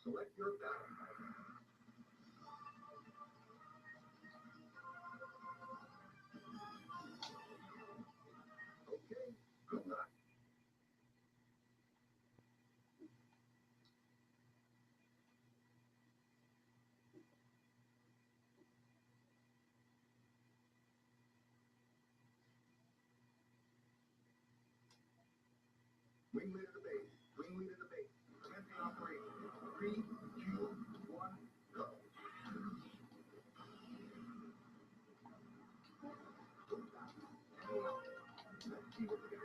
Select your battle. Okay, good luck. Wing leader to base. Wing leader to base. Commencing operation. 3, 2, 1, go. Let's see what we got.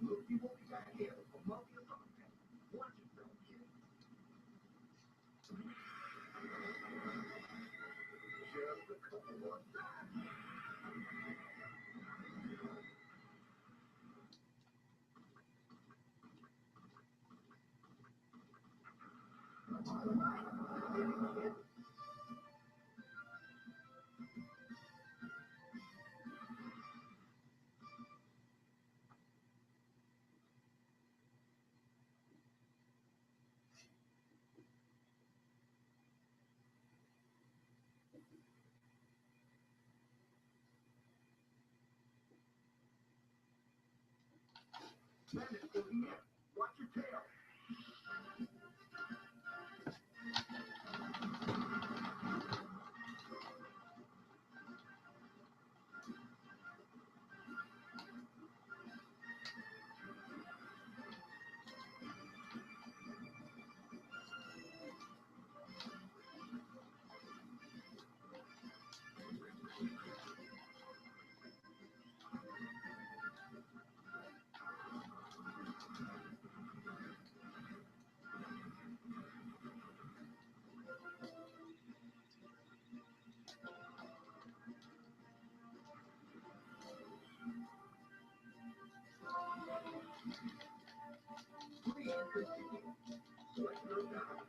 Look, you won't be back here. I'm not your content. Watch yourself, kid. Just a couple more times. All right. Kid. Man, it's still here. Watch your tail. Please continue. Select your battle.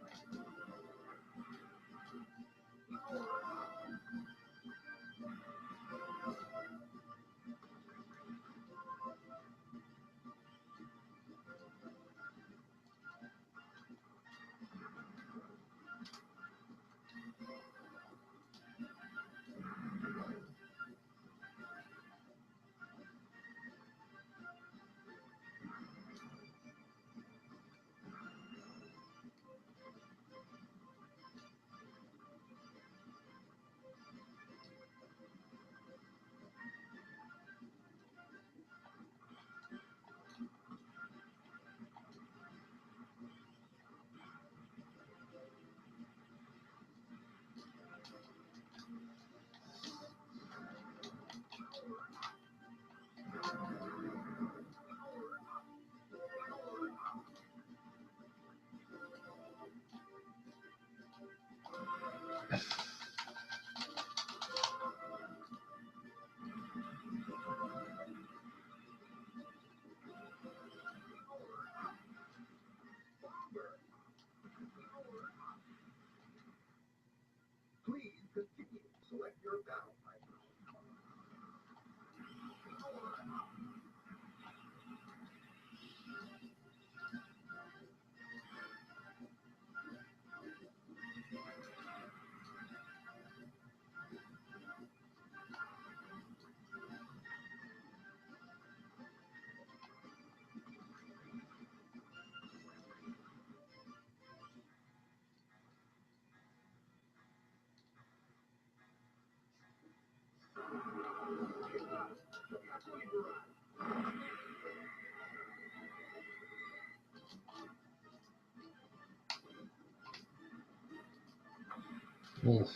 Oof.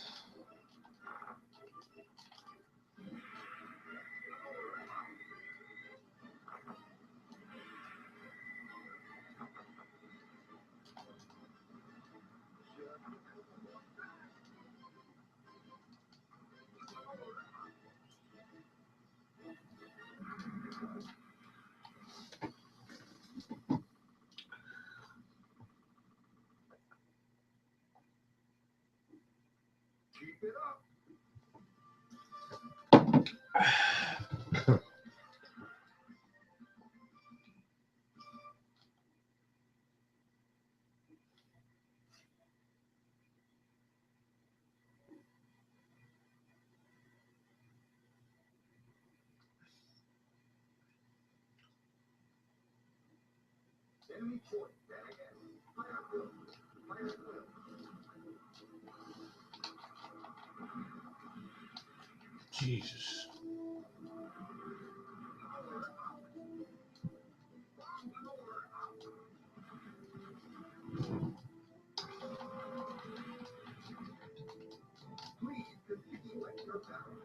Keep it up. Enemy choice. Then again. Fire will. Fire will. Jesus. Please continue at your battle.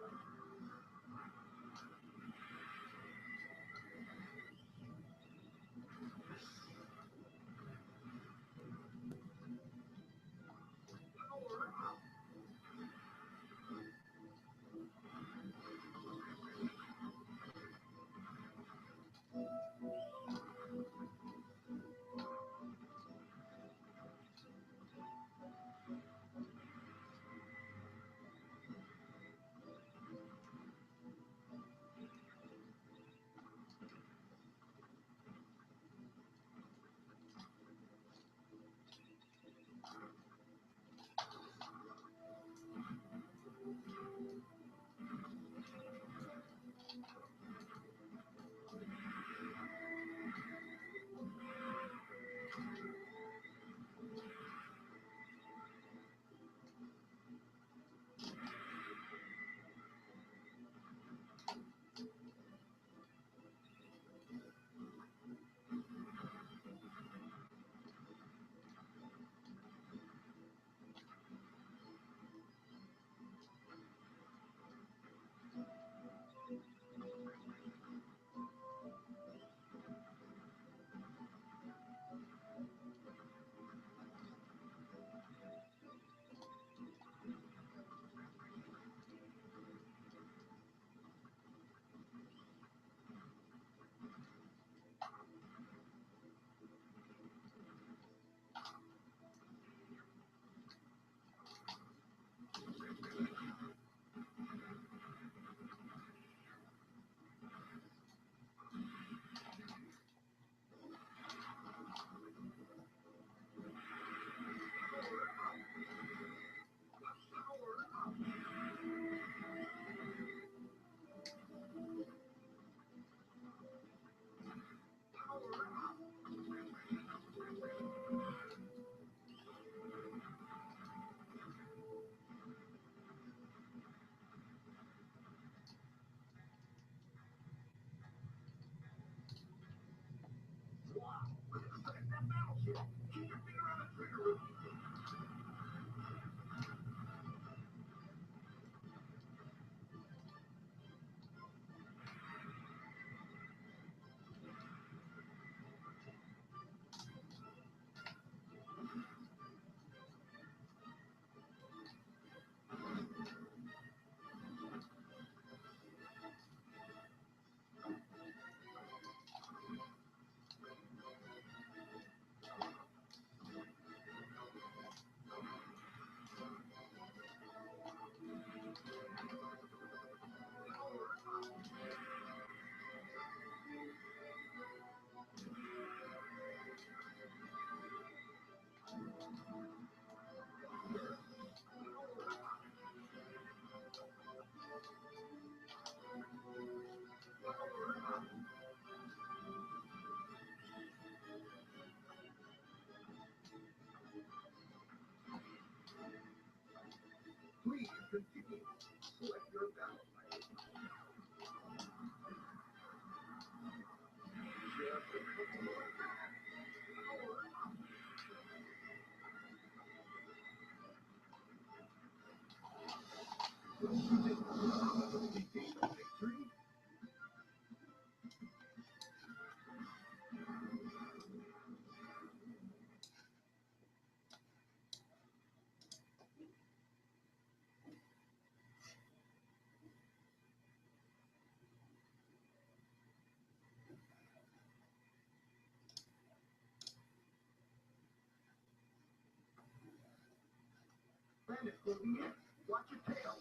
Bandit's closing in. Watch your tail.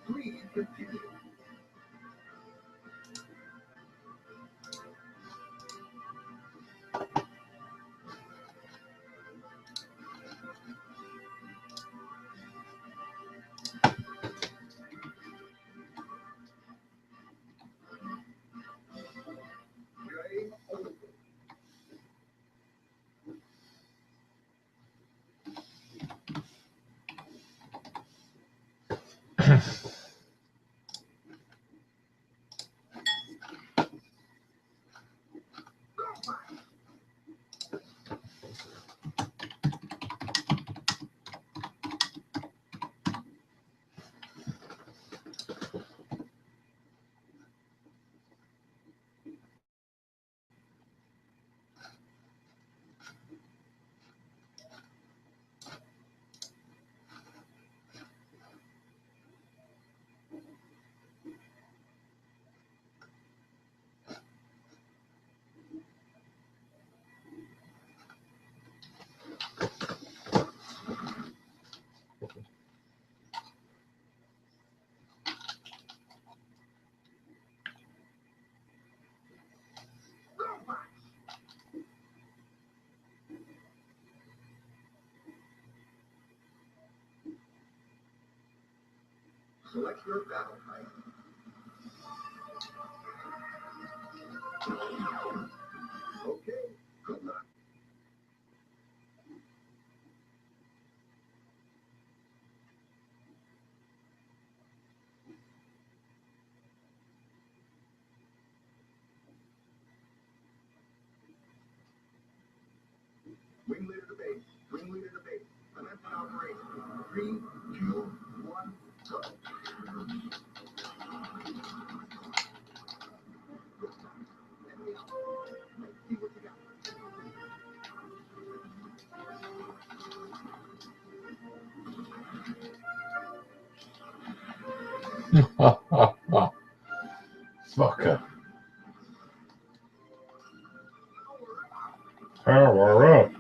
Please continue. Game over. Select your battle type. Okay, good luck. Wing leader to base. Wing leader to base. Commencing operation. 3, 2, 1, go. Enemy out. Let's see what you got. Fucker. Power up.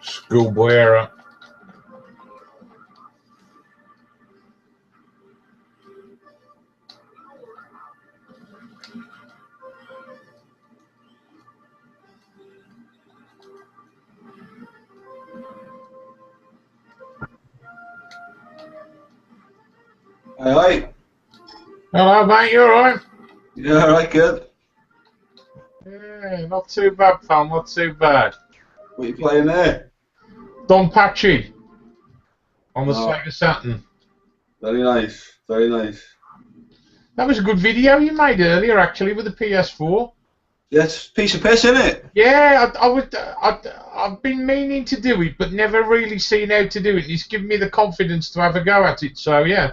Schoolboy error. Alright. Hello, mate. You alright? Yeah, alright, good. Yeah, not too bad, pal. Not too bad. What are you playing there? Don Patchy on the Oh. Sega Saturn. Very nice, very nice. That was a good video you made earlier, actually, with the PS4. Yeah, it's a piece of piss, isn't it? Yeah, I've been meaning to do it, but never really seen how to do it. It's given me the confidence to have a go at it. So yeah.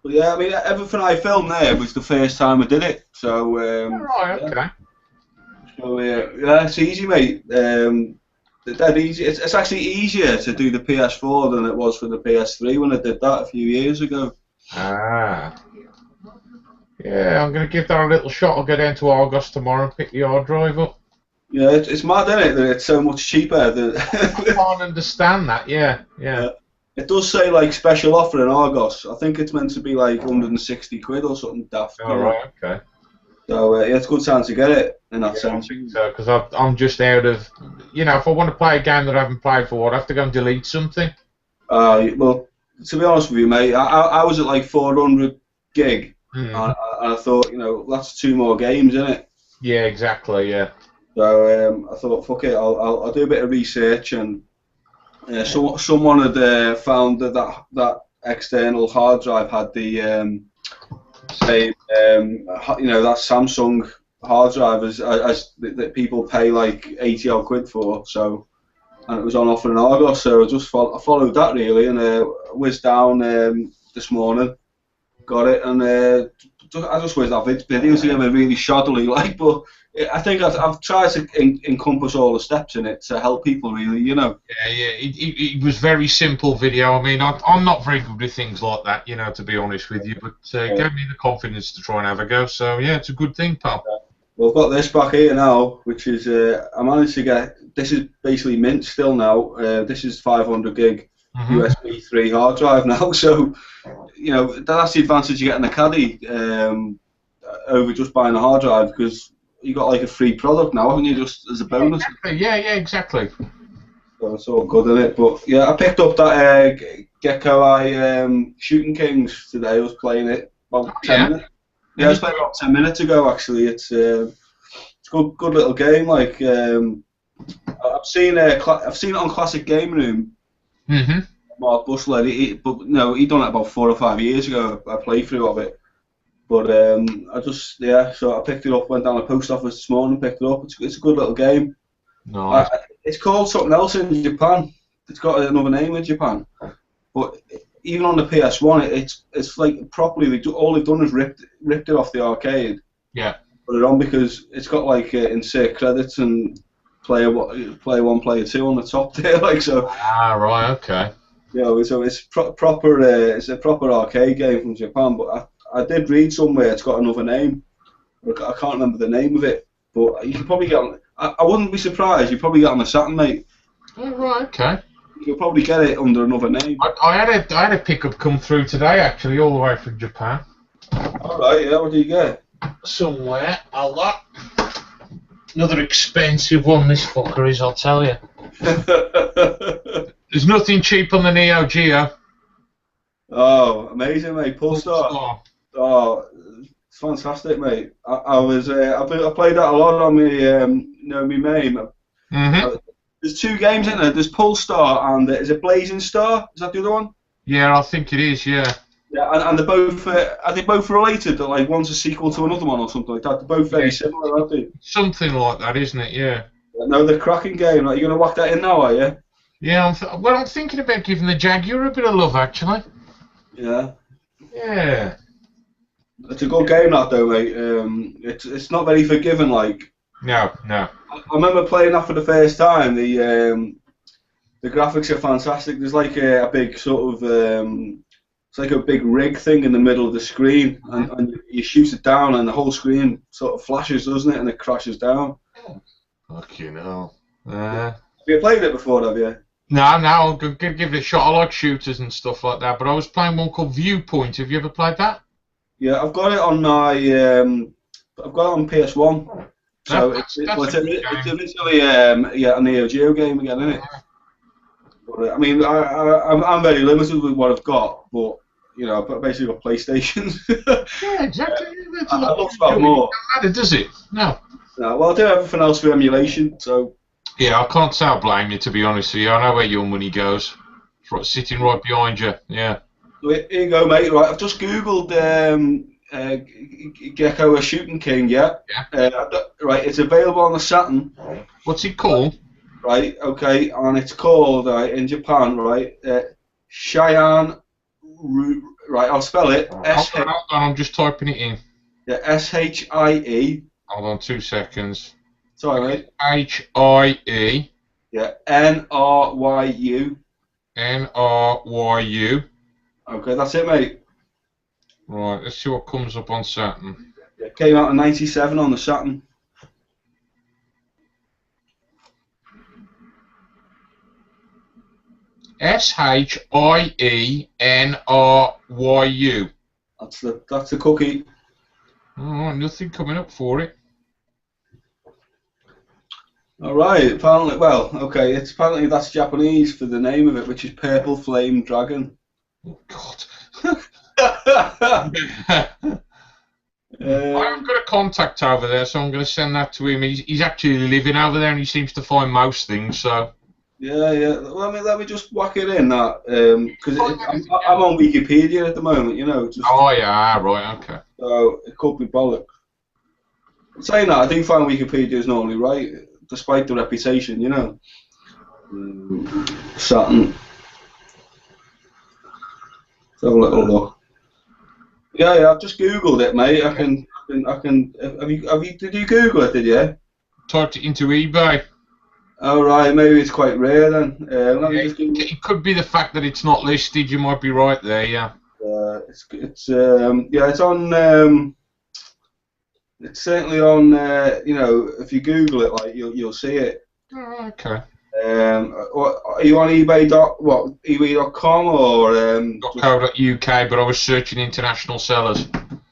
Well, yeah, I mean, everything I filmed there was the first time I did it. So, Right. Okay. yeah. So, yeah, it's easy, mate. Dead easy. It's actually easier to do the PS4 than it was for the PS3 when I did that a few years ago. Ah. Yeah, I'm gonna give that a little shot. I'll go down to Argos tomorrow and pick the hard drive up. Yeah, it's mad, isn't it, that it's so much cheaper. I can't understand that. Yeah. Yeah, It does say like special offer in Argos. I think it's meant to be like 160 quid or something daft. Oh, right, okay. So yeah, it's a good time to get it in that Yeah, I sense. think so, because I'm just out of, if I want to play a game that I haven't played for, I'd have to go and delete something. Well, to be honest with you, mate, I was at like 400 gig, and I thought, that's 2 more games, isn't it? Yeah, exactly, yeah. So I thought, fuck it, I'll do a bit of research, and someone had found that external hard drive had the same, that Samsung hard drive as that people pay like 80 odd quid for. So, and it was on offer in Argos, so I followed that really, and whizzed down this morning, got it, and I just whizzed that video together really shoddily, like, but I think I've tried to encompass all the steps in it to help people, really, Yeah, it was very simple video. I mean, I'm not very good with things like that, to be honest with you, but it gave me the confidence to try and have a go, so yeah, it's a good thing, pal. Well, I've got this back here now, which is, I managed to get, this is basically mint still now, this is 500 gig USB 3 hard drive now, so, that's the advantage you get in a caddy over just buying a hard drive, because you got like a free product now, haven't you, just as a bonus? Yeah, exactly. So it's all good, isn't it? But yeah, I picked up that Gecko Eye Shooting Kings today. I was playing it about 10 minutes. Yeah, I was playing about 10 minutes ago. Actually, it's a good little game. Like I've seen it on Classic Game Room. Mark Busler, he done it about 4 or 5 years ago. A playthrough of it. But so I picked it up, went down to the post office this morning, picked it up. It's a good little game. Nice. It's called something else in Japan. It's got another name in Japan. But even on the PS1, it's like properly. All they've done is ripped it off the arcade. Yeah. Put it on because it's got like insert credits and player 1, player 2 on the top there, like so. Ah, right, okay. So it's proper. It's a proper arcade game from Japan, but I did read somewhere it's got another name. I can't remember the name of it, but you can probably get on. I wouldn't be surprised. You probably get on the Saturn, mate. Oh, right, okay. You'll probably get it under another name. I had a pickup come through today, actually, all the way from Japan. All right, yeah. What do you get? Somewhere, a lot. Another expensive one. This fucker is, I'll tell you. There's nothing cheap on the Neo Geo. Oh, amazing, mate. Polestar. Oh, it's fantastic, mate. I played that a lot on my MAME. There's 2 games in there. There's Polestar and is it Blazing Star? Is that the other one? Yeah, I think it is. Yeah. Yeah, and they're both are they both related? Like one's a sequel to another one or something like that. They're both very similar, aren't they? Something like that, isn't it? Yeah. No, they're cracking game. Like, you're gonna whack that in now, are you? Yeah, I'm thinking about giving the Jaguar a bit of love, actually. Yeah. Yeah. It's a good game, that though, mate. It's not very forgiving, like. No. I remember playing that for the first time. The graphics are fantastic. There's like a big sort of it's like a big rig thing in the middle of the screen, and you shoot it down, and the whole screen sort of flashes, doesn't it? And it crashes down. Fucking hell. Have you played it before, have you? No, I'll give it a shot. I like shooters and stuff like that, but I was playing one called Viewpoint. Have you ever played that? Yeah, I've got it on my I've got it on PS1. So it's originally a Neo Geo game again, isn't it? But, I mean, I'm very limited with what I've got, but I've basically got PlayStations. Yeah, exactly. I'd love to have more. It doesn't matter, does it? No. No, well, I do everything else for emulation, so. Yeah, I can't say I blame you, to be honest with you. I know where your money goes. It's right, sitting right behind you. Yeah. Here you go, mate. Right, I've just googled Gecko a Shooting King. Yeah. Right, it's available on the Saturn. What's it called? Right. Okay, and it's called in Japan. Right. Cheyenne. Right, I'll spell it. Hold on, I'm just typing it in. Yeah. SHIE. Hold on 2 seconds. Sorry, mate. HIE. Yeah. NRYU. NRYU. Okay, that's it, mate. Right, let's see what comes up on Saturn. It came out in '97 on the Saturn. SHIENRYU. That's the cookie. Oh, nothing coming up for it. All right. Apparently, well, okay. It's apparently that's Japanese for the name of it, which is Purple Flame Dragon. Oh, God. Um, I've got a contact over there, so I'm going to send that to him. He's actually living over there, and he seems to find most things. So yeah. Well, let me just whack it in that because I'm on Wikipedia at the moment. Just, oh yeah, right, okay. so it could be bollocks. Saying that, I do find Wikipedia is normally right, despite the reputation. Saturn. Let's have a little look. Yeah. I've just googled it, mate. I can. Did you Google it? Did you? Typed it into eBay. Oh right, maybe it's quite rare then. Let me just Google. It could be the fact that it's not listed. You might be right there. Yeah. It's on. It's certainly on. If you Google it, like you'll see it. Oh, okay. Are you on eBay.com or .co.uk, but I was searching international sellers.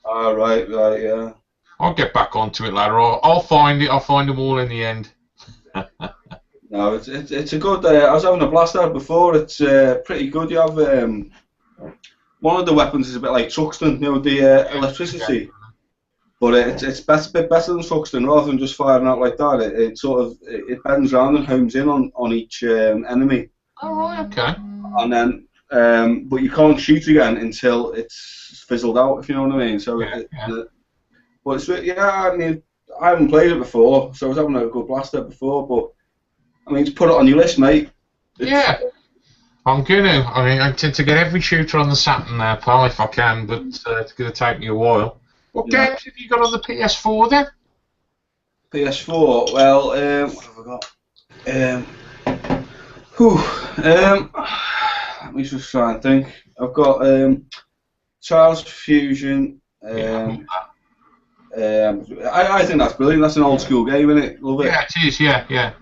Oh, right, yeah. I'll get back onto it later. I'll find it. I'll find them all in the end. No, it's a good. I was having a blast at it before. It's pretty good. You have one of the weapons is a bit like Truxton, the electricity. But it's a bit better than Truxton. Rather than just firing out like that, it sort of bends around and homes in on each enemy. Oh, right, okay. And then, but you can't shoot again until it's fizzled out. If you know what I mean. So, but it's I mean, I haven't played it before, so I was having a good blast at it before. But I mean, to put it on your list, mate. Yeah. I'm gonna. I mean, I tend to get every shooter on the Saturn now, pal, if I can, but it's gonna take me a while. What games have you got on the PS4 then? PS4. Well, what have I got? Let me just try and think. I've got Trials Fusion. I think that's brilliant. That's an old school game, isn't it? Love it. Yeah, it is. Yeah.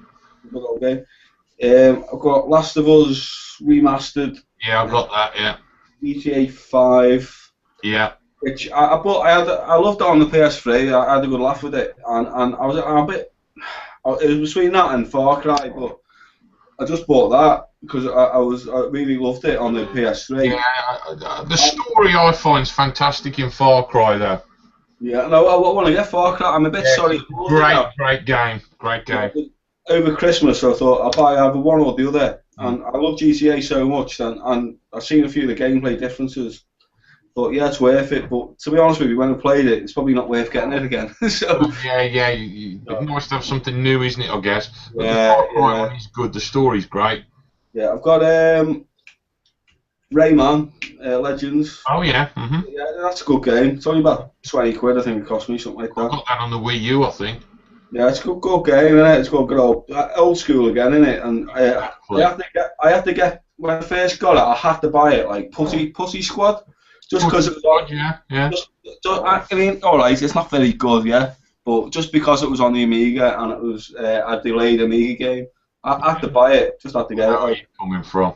Good old game. I've got Last of Us Remastered. Yeah, I've got that. Yeah. GTA 5. Yeah. Which I loved it on the PS3. I had a good laugh with it, and I was a bit. It was between that and Far Cry, but I just bought that because I really loved it on the PS3. Yeah, the story I find is fantastic in Far Cry, though. Yeah, no, I want to get Far Cry. I'm a bit sorry. Great game. Over Christmas, I thought I'll buy either one or the other, and I love GTA so much, and I've seen a few of the gameplay differences. But yeah, it's worth it. But to be honest with you, when I played it, it's probably not worth getting it again. So yeah, it must have something new, isn't it? I guess. But the Far Cry one is good. The story's great. Yeah, I've got Rayman Legends. Oh yeah. Yeah, that's a good game. It's only about 20 quid, I think it cost me, something like that. I got that on the Wii U, I think. Yeah, it's a good game, isn't it? It's got good old school again, isn't it? And I had to get when I first got it, I had to buy it like Pussy Squad. Just because it was yeah. I mean, alright, it's not very good, yeah, but just because it was on the Amiga and it was a delayed Amiga game, I had to buy it. Just had to get it. Where are you coming from?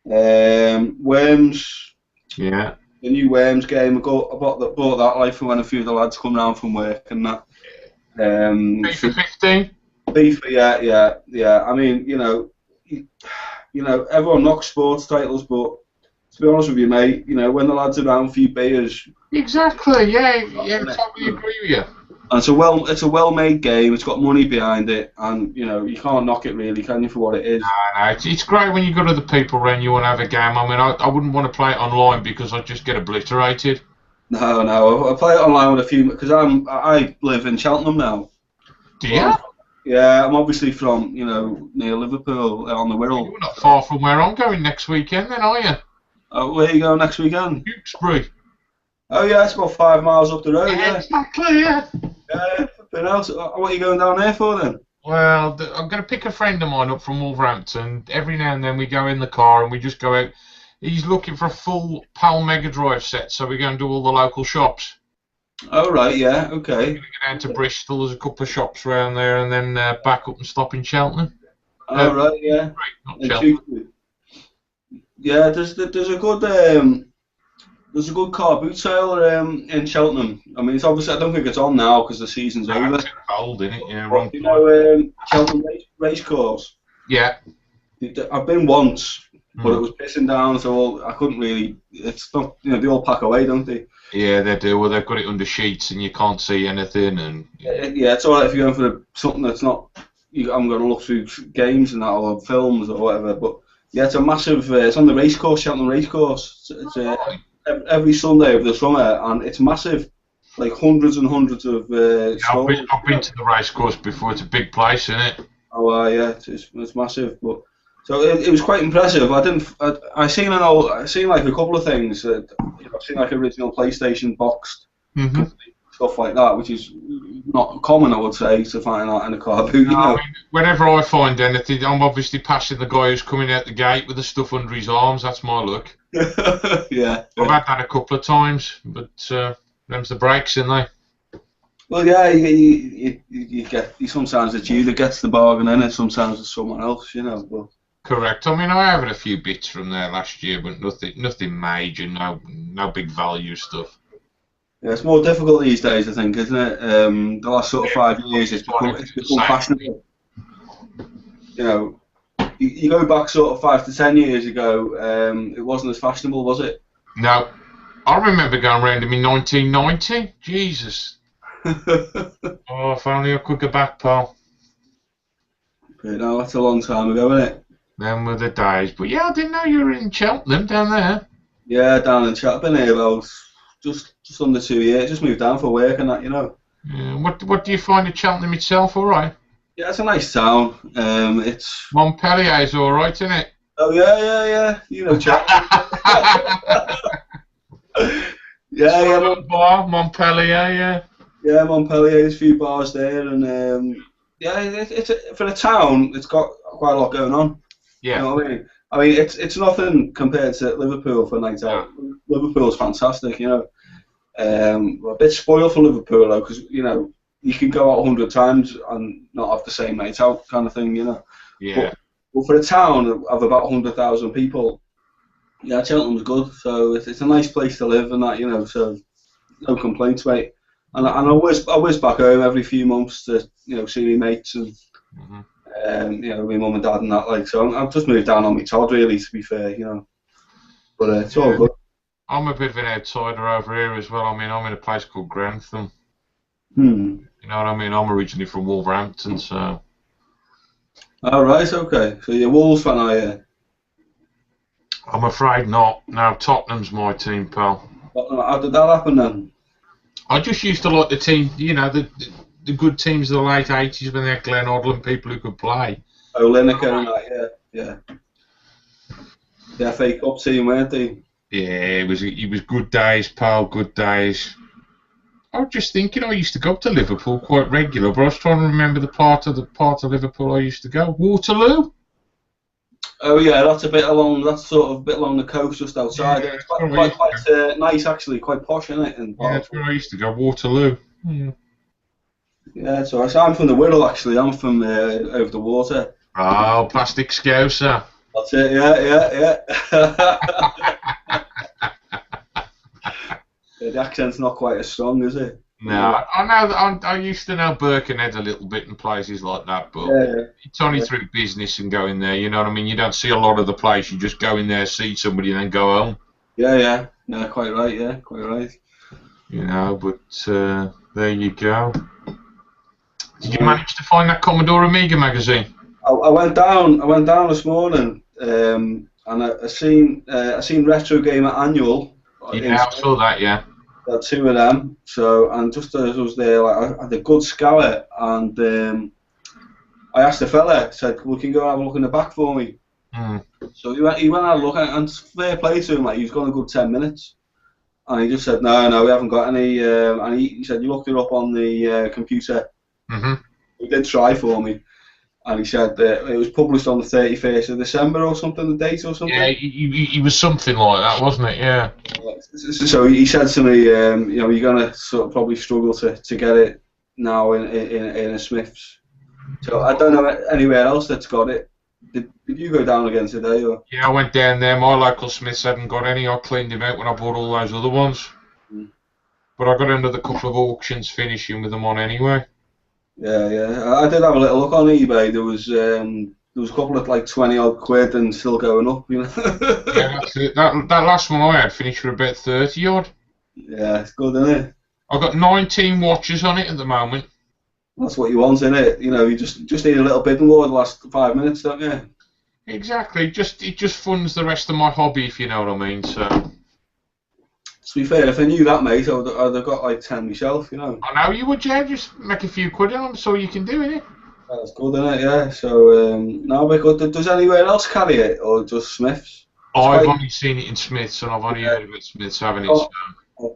Worms. Yeah. The new Worms game. I bought that like for when a few of the lads come round from work and that. FIFA 15. FIFA, yeah. I mean, everyone knocks sports titles, but to be honest with you, mate, when the lads are around for your beers. Exactly. Yeah. Totally agree with you. And it's a well-made game. It's got money behind it, and you can't knock it really, can you, for what it is? No, it's great when you got other people around you and have a game. I mean, I wouldn't want to play it online because I'd just get obliterated. No, I play it online with a few because I live in Cheltenham now. Do you? Yeah, I'm obviously from near Liverpool on the Wirral. You're not far from where I'm going next weekend, then, are you? Where are you going next weekend? Tewkesbury. Oh yeah, it's about 5 miles up the road. Yeah, exactly. Yeah. What are you going down there for then? Well, I'm going to pick a friend of mine up from Wolverhampton. Every now and then we go in the car and we just go out. He's looking for a full PAL Mega Drive set, so we go and do all the local shops. Oh right, yeah, okay. We're going to go down to Bristol. There's a couple of shops around there, and then back up and stop in Cheltenham. Oh right, yeah. Not Cheltenham. Yeah, there's a good car boot sale in Cheltenham. I mean, it's obviously I don't think it's on now because the season's No, over. it's too cold, isn't it? Yeah, But wrong you time. know, Cheltenham Racecourse. Yeah. I've been once, but it Mm. was pissing down, so I couldn't really. It's not, they all pack away, don't they? Yeah, they do. Well, they've got it under sheets and you can't see anything. And yeah, Yeah, it's alright if you're going for something that's not. I'm going to look through games and that or films or whatever. But yeah, it's a massive. It's on the racecourse, Cheltenham Racecourse. Every Sunday of the summer, and it's massive. Like hundreds and hundreds of yeah, stalls. I've been to the race course before. It's a big place, isn't it? Oh, yeah, it's massive. But so it was quite impressive. I seen like a couple of things. I've seen like original PlayStation boxed Mm-hmm. stuff like that, which is not common, I would say, to find that in a car boot. No, I mean, whenever I find anything, I'm obviously passing the guy who's coming out the gate with the stuff under his arms. That's my luck. Yeah. I've had that a couple of times, but them's the breaks, isn't they? Well, yeah, you sometimes it's you that gets the bargain, and sometimes it's someone else, But Correct. I mean, I have had a few bits from there last year, but nothing major. No big value stuff. yeah, it's more difficult these days, I think, isn't it? The last sort of 5 years, it's become fashionable. You go back sort of 5 to 10 years ago, it wasn't as fashionable, was it? No, I remember going around them in 1990. Jesus. Oh, if only I could go back, pal. But no, that's a long time ago, isn't it? Them were the days. But yeah, I didn't know you were in Cheltenham down there. Yeah, down in Cheltenham. Been here about just under 2 years. Just moved down for work and that, Yeah, what do you find of Cheltenham itself? All right. Yeah, it's a nice town. It's. Montpellier's all right, isn't it? Oh yeah. Cheltenham. yeah. Bar, Montpellier, yeah. Yeah, Montpellier. There's a few bars there, and yeah, it's for a town. It's got quite a lot going on. Yeah. You know what I mean? I mean, it's nothing compared to Liverpool for night out. Liverpool's fantastic, a bit spoiled for Liverpool though, because you can go out 100 times and not have the same night out kind of thing, Yeah. But for a town of about 100,000 people, yeah, Cheltenham's good. So it's a nice place to live and that, so no complaints, mate. And I whiz back home every few months to see my mates and. Mm-hmm. My mum and dad and that, like, so I've just moved down on my Todd, really, to be fair, but it's all good. I'm a bit of an outsider over here as well. I mean, I'm in a place called Grantham. You know what I mean? I'm originally from Wolverhampton, so. Oh, right, okay. So you're a Wolves fan, are you? I'm afraid not. No, Tottenham's my team, pal. How did that happen then? I just used to like the team, the good teams of the late 80s when they had Glenn Hoddle and people who could play. Oh, Lineker and that, yeah. The FA Cup team, weren't they? Yeah, it was good days, pal, good days. I was just thinking, I used to go to Liverpool quite regular, but I was trying to remember the part of Liverpool I used to go. Waterloo? Oh yeah, that's sort of a bit along the coast, just outside. Yeah, it's quite nice, actually, quite posh, isn't it? Yeah, that's where I used to go, Waterloo. Yeah, so I'm from the Wirral, actually. I'm from over the water. Oh, plastic scouser. That's it, yeah. The accent's not quite as strong, is it? No, I know that I used to know Birkenhead a little bit and places like that, but it's only through business and going there, you know what I mean? You don't see a lot of the place, you just go in there, see somebody and then go home. Yeah, quite right, But there you go. Did you manage to find that Commodore Amiga magazine? I went down this morning, and I seen Retro Gamer Annual. Yeah, I saw that, yeah. There are 2 of them. So, and just as I was there, like, I had a good scour, and I asked the fella, said, "Well, can you go and have a look in the back for me?" So he went and had a look, and fair play to him, like, he was gone a good 10 minutes. And he just said, no, we haven't got any, and he said, you looked it up on the computer. He did try for me. And he said that it was published on the 31st of December or something, the date or something. Yeah, he was something like that, wasn't it? Yeah. So he said to me, you're going to sort of probably struggle to get it now in a Smith's. So I don't know anywhere else that's got it. Did you go down again today? Or? Yeah, I went down there. My local Smiths hadn't got any. I cleaned them out when I bought all those other ones. Mm. But I got another couple of auctions finishing with them on anyway. Yeah, yeah. I did have a little look on eBay. There was a couple of like 20 odd quid and still going up, you know. Yeah, that's it. That last one I had finished for about 30 odd. Yeah, it's good, isn't it? I've got 19 watches on it at the moment. That's what you want, isn't it? You know, you just need a little bidding war the last 5 minutes, don't you? Exactly. It just funds the rest of my hobby, if you know what I mean. So. To be fair, if I knew that, mate, I'd have got like 10 myself, you know. I know you would, Jay. Just make a few quid on them, so you can do it. That's good, isn't it? Yeah. So now we good. Does anywhere else carry it, or just Smiths? I've only seen it in Smiths, and I've only heard of it Smiths having it. So.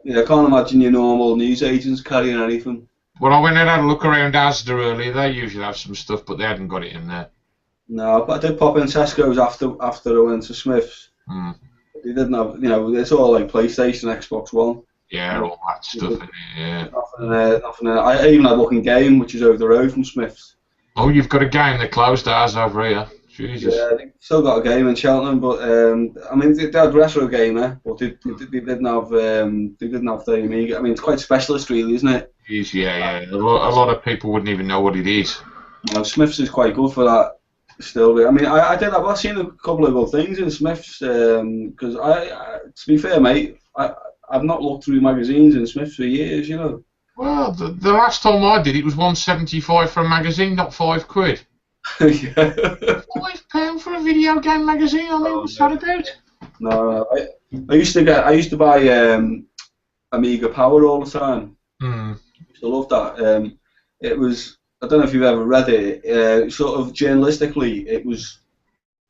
Yeah, I can't imagine your normal newsagents carrying anything. Well, I went and had a look around Asda earlier. They usually have some stuff, but they hadn't got it in there. No, but I did pop in Tesco's after I went to Smiths. Mm. They didn't have, you know, it's all like PlayStation, Xbox One. Yeah, all that stuff in it, yeah. Nothing. I even had Looking Game, which is over the road from Smiths. Oh, you've got a game that closed ours over here. Jesus. Yeah, they still got a game in Cheltenham, but I mean, they had retro gamer, but they didn't have the Amiga. I mean, it's quite specialist, really, isn't it? It is, yeah. A lot of people wouldn't even know what it is. You know, Smiths is quite good for that. Still, I mean, I've seen a couple of good things in Smiths because to be fair, mate, I've not looked through magazines in Smiths for years, you know. Well, the last time I did it was £1.75 for a magazine, not £5. Yeah. £5 for a video game magazine? I mean, what's that about? No, I used to buy Amiga Power all the time. Hmm. I love that. It was, I don't know if you've ever read it. Sort of journalistically, it was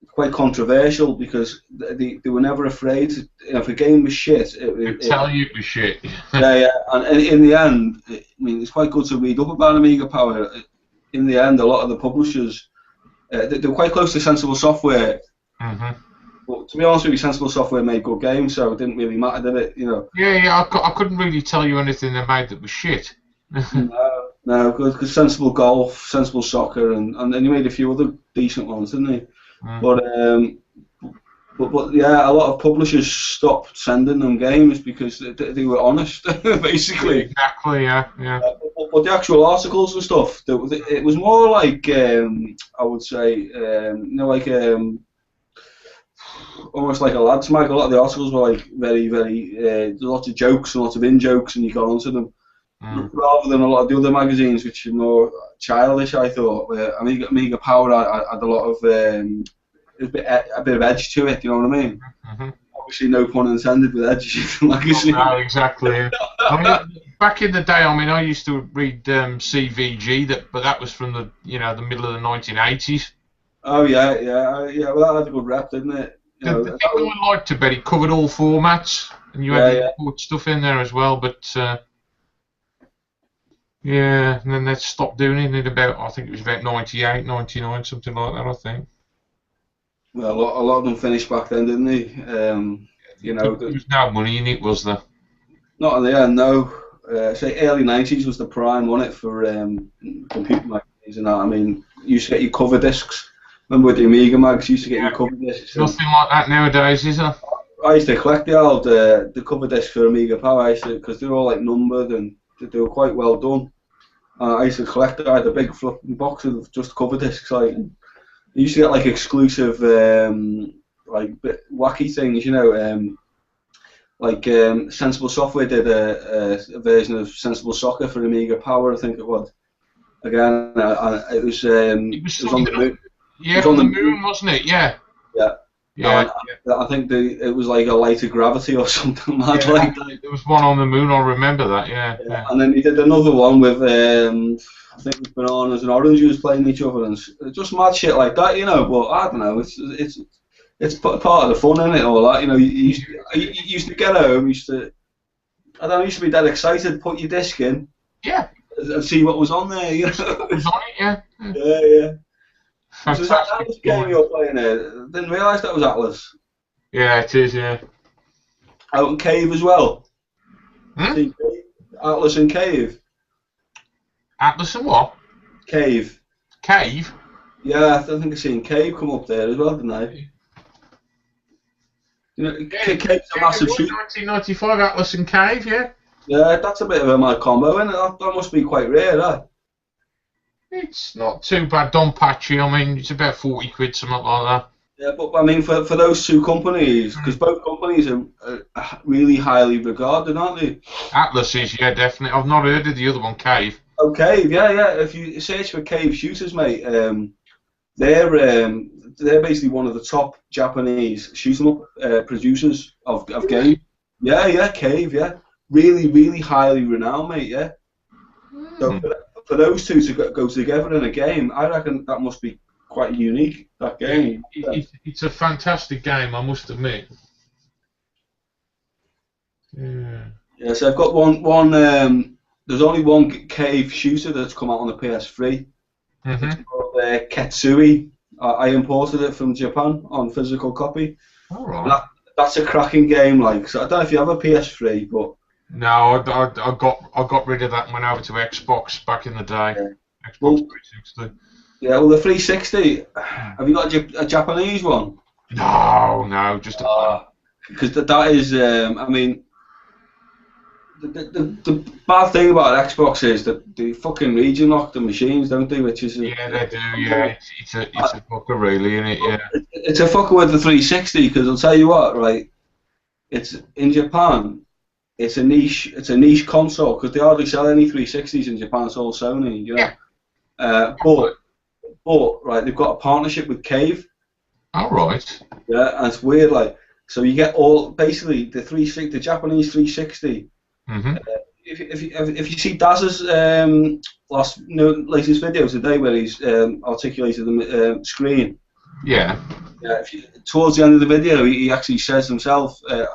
quite controversial because they were never afraid. If a game was shit, They'd tell you it was shit. yeah. And in the end, I mean, it's quite good to read up about Amiga Power. In the end, a lot of the publishers, they were quite close to Sensible Software. Mm-hmm. But to be honest with you, Sensible Software made good games, so it didn't really matter, did it? You know. Yeah. I couldn't really tell you anything they made that was shit. No, because Sensible Golf, Sensible Soccer, and then you made a few other decent ones, didn't you? Mm. But yeah, a lot of publishers stopped sending them games because they were honest, basically. Exactly, yeah. But the actual articles and stuff, it was more like I would say, you know, like almost like a lads mag. A lot of the articles were like very lots of jokes and lots of in-jokes, and you got onto them. Rather than a lot of the other magazines, which are more childish, I thought. Where Amiga Power had a lot of a bit of edge to it. You know what I mean? Mm-hmm. Obviously, no pun intended with edge in the magazine. No, exactly. I mean, back in the day, I mean, I used to read CVG, but that was from the the middle of the 1980s. Oh yeah. Well, that had a good rep, didn't it? The thing I liked about it covered all formats, and you had to put stuff in there as well, but. Yeah, and then they stopped doing it in about, I think it was about 98, 99, something like that, I think. Well, a lot of them finished back then, didn't they? You know, there was no money in it, was there? Not in the end, no. Say early 90s was the prime, wasn't it, for computer magazines and that. I mean, you used to get your cover discs. Remember with the Amiga mags, you used to get your cover discs. Nothing like that nowadays, is there? I used to collect the cover discs for Amiga Power, because they were all like numbered and they were quite well done. I used to collect it. I had a big fluffy box of just cover discs. Like, you used to get like exclusive, like bit wacky things, you know. Like Sensible Software did a version of Sensible Soccer for Amiga Power, I think it was. Again, it was on the moon. Yeah, it was on the moon, wasn't it? Yeah. Yeah. I think it was like a lighter gravity or something like that. There was one on the moon, I remember that, yeah. And then he did another one with, I think it was bananas and oranges playing each other, and just mad shit like that, you know. But I don't know, it's part of the fun, isn't it, all that, you know. You used to get home, used to be dead excited, put your disc in, and see what was on there, you know. What was on it, yeah. Yeah. Fantastic. So that Atlas game you were playing there? Didn't realise that was Atlas. Yeah, it is, yeah. Out in Cave as well. Hmm? Atlas and Cave. Atlas and what? Cave. Cave? Yeah, I think I've seen Cave come up there as well, didn't I? You know, Yeah, Cave's a massive shoot. 1995 Atlas and Cave, yeah. Yeah, that's a bit of a mad combo, and that must be quite rare, that. It's not too bad, Don Patchy. I mean, it's about 40 quid, something like Yeah, but I mean, for those two companies, because that. both companies are really highly regarded, aren't they? Atlas is, yeah, definitely. I've not heard of the other one, Cave. Oh, Cave, yeah, yeah. If you search for Cave shooters, mate, they're they're basically one of the top Japanese shoot 'em up producers of games. Yeah, yeah, Cave, yeah. Really, really highly renowned, mate. Yeah. So for those two to go together in a game, I reckon that must be quite unique. That game. It's a fantastic game, I must admit. Yeah. Yeah. So I've got one. There's only one Cave shooter that's come out on the PS3. It's called Ketsui. I imported it from Japan on physical copy. All right. That's a cracking game. Like, so I don't know if you have a PS3, but No, I got rid of that and went over to Xbox back in the day. yeah. Xbox 360. Yeah, well, the 360. Have you got a Japanese one? No, just a Because that is, I mean, the bad thing about Xbox is that they fucking region lock the machines, don't they? Which is yeah, they do. Yeah, it's a fucker, really, isn't it? Yeah. It's a fucker with the 360. Because I'll tell you what, right? It's in Japan. It's a niche console because they hardly sell any 360s in Japan. It's all Sony, you know. Yeah. But right, they've got a partnership with Cave. All right. Yeah, and it's weird, like, so you get all basically the Japanese 360. Mm-hmm. If you see Daz's latest video today where he's articulated the screen. Yeah. Yeah. Towards the end of the video, he actually says himself, the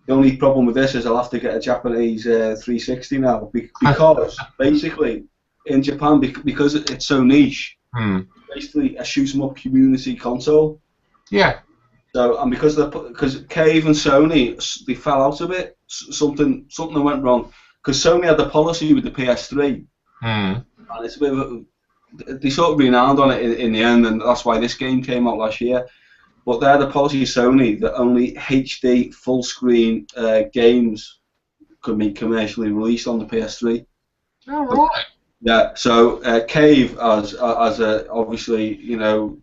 only problem with this is I'll have to get a Japanese 360 now because basically in Japan because it's so niche. Basically a shoot 'em up community console. Yeah. So and because Cave and Sony they fell out a bit, something went wrong because Sony had the policy with the PS3, and it's a bit of they sort of renowned on it in the end, and that's why this game came out last year. But they had a policy of Sony that only HD full screen games could be commercially released on the PS3. All right. Yeah, so Cave as obviously, you know,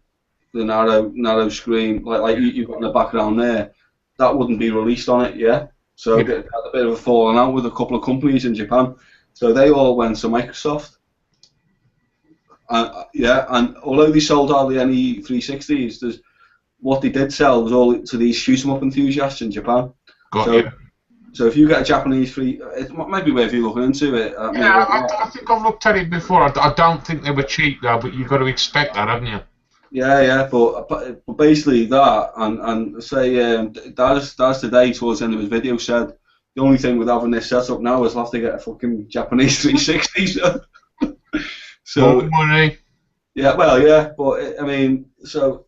the narrow screen like you've got in the background there, that wouldn't be released on it, yeah. So they had a bit of a falling out with a couple of companies in Japan, so they all went to Microsoft. And although they sold hardly any 360s, what they did sell was all to these shoot 'em up enthusiasts in Japan. So if you get a Japanese it might be worth you looking into it. I think I've looked at it before. I don't think they were cheap though, but you've got to expect that, haven't you? Yeah, but basically that, and say Daz today towards the end of his video said the only thing with having this setup now is I'll have to get a fucking Japanese 360. So more money. Yeah, well, yeah, but I mean,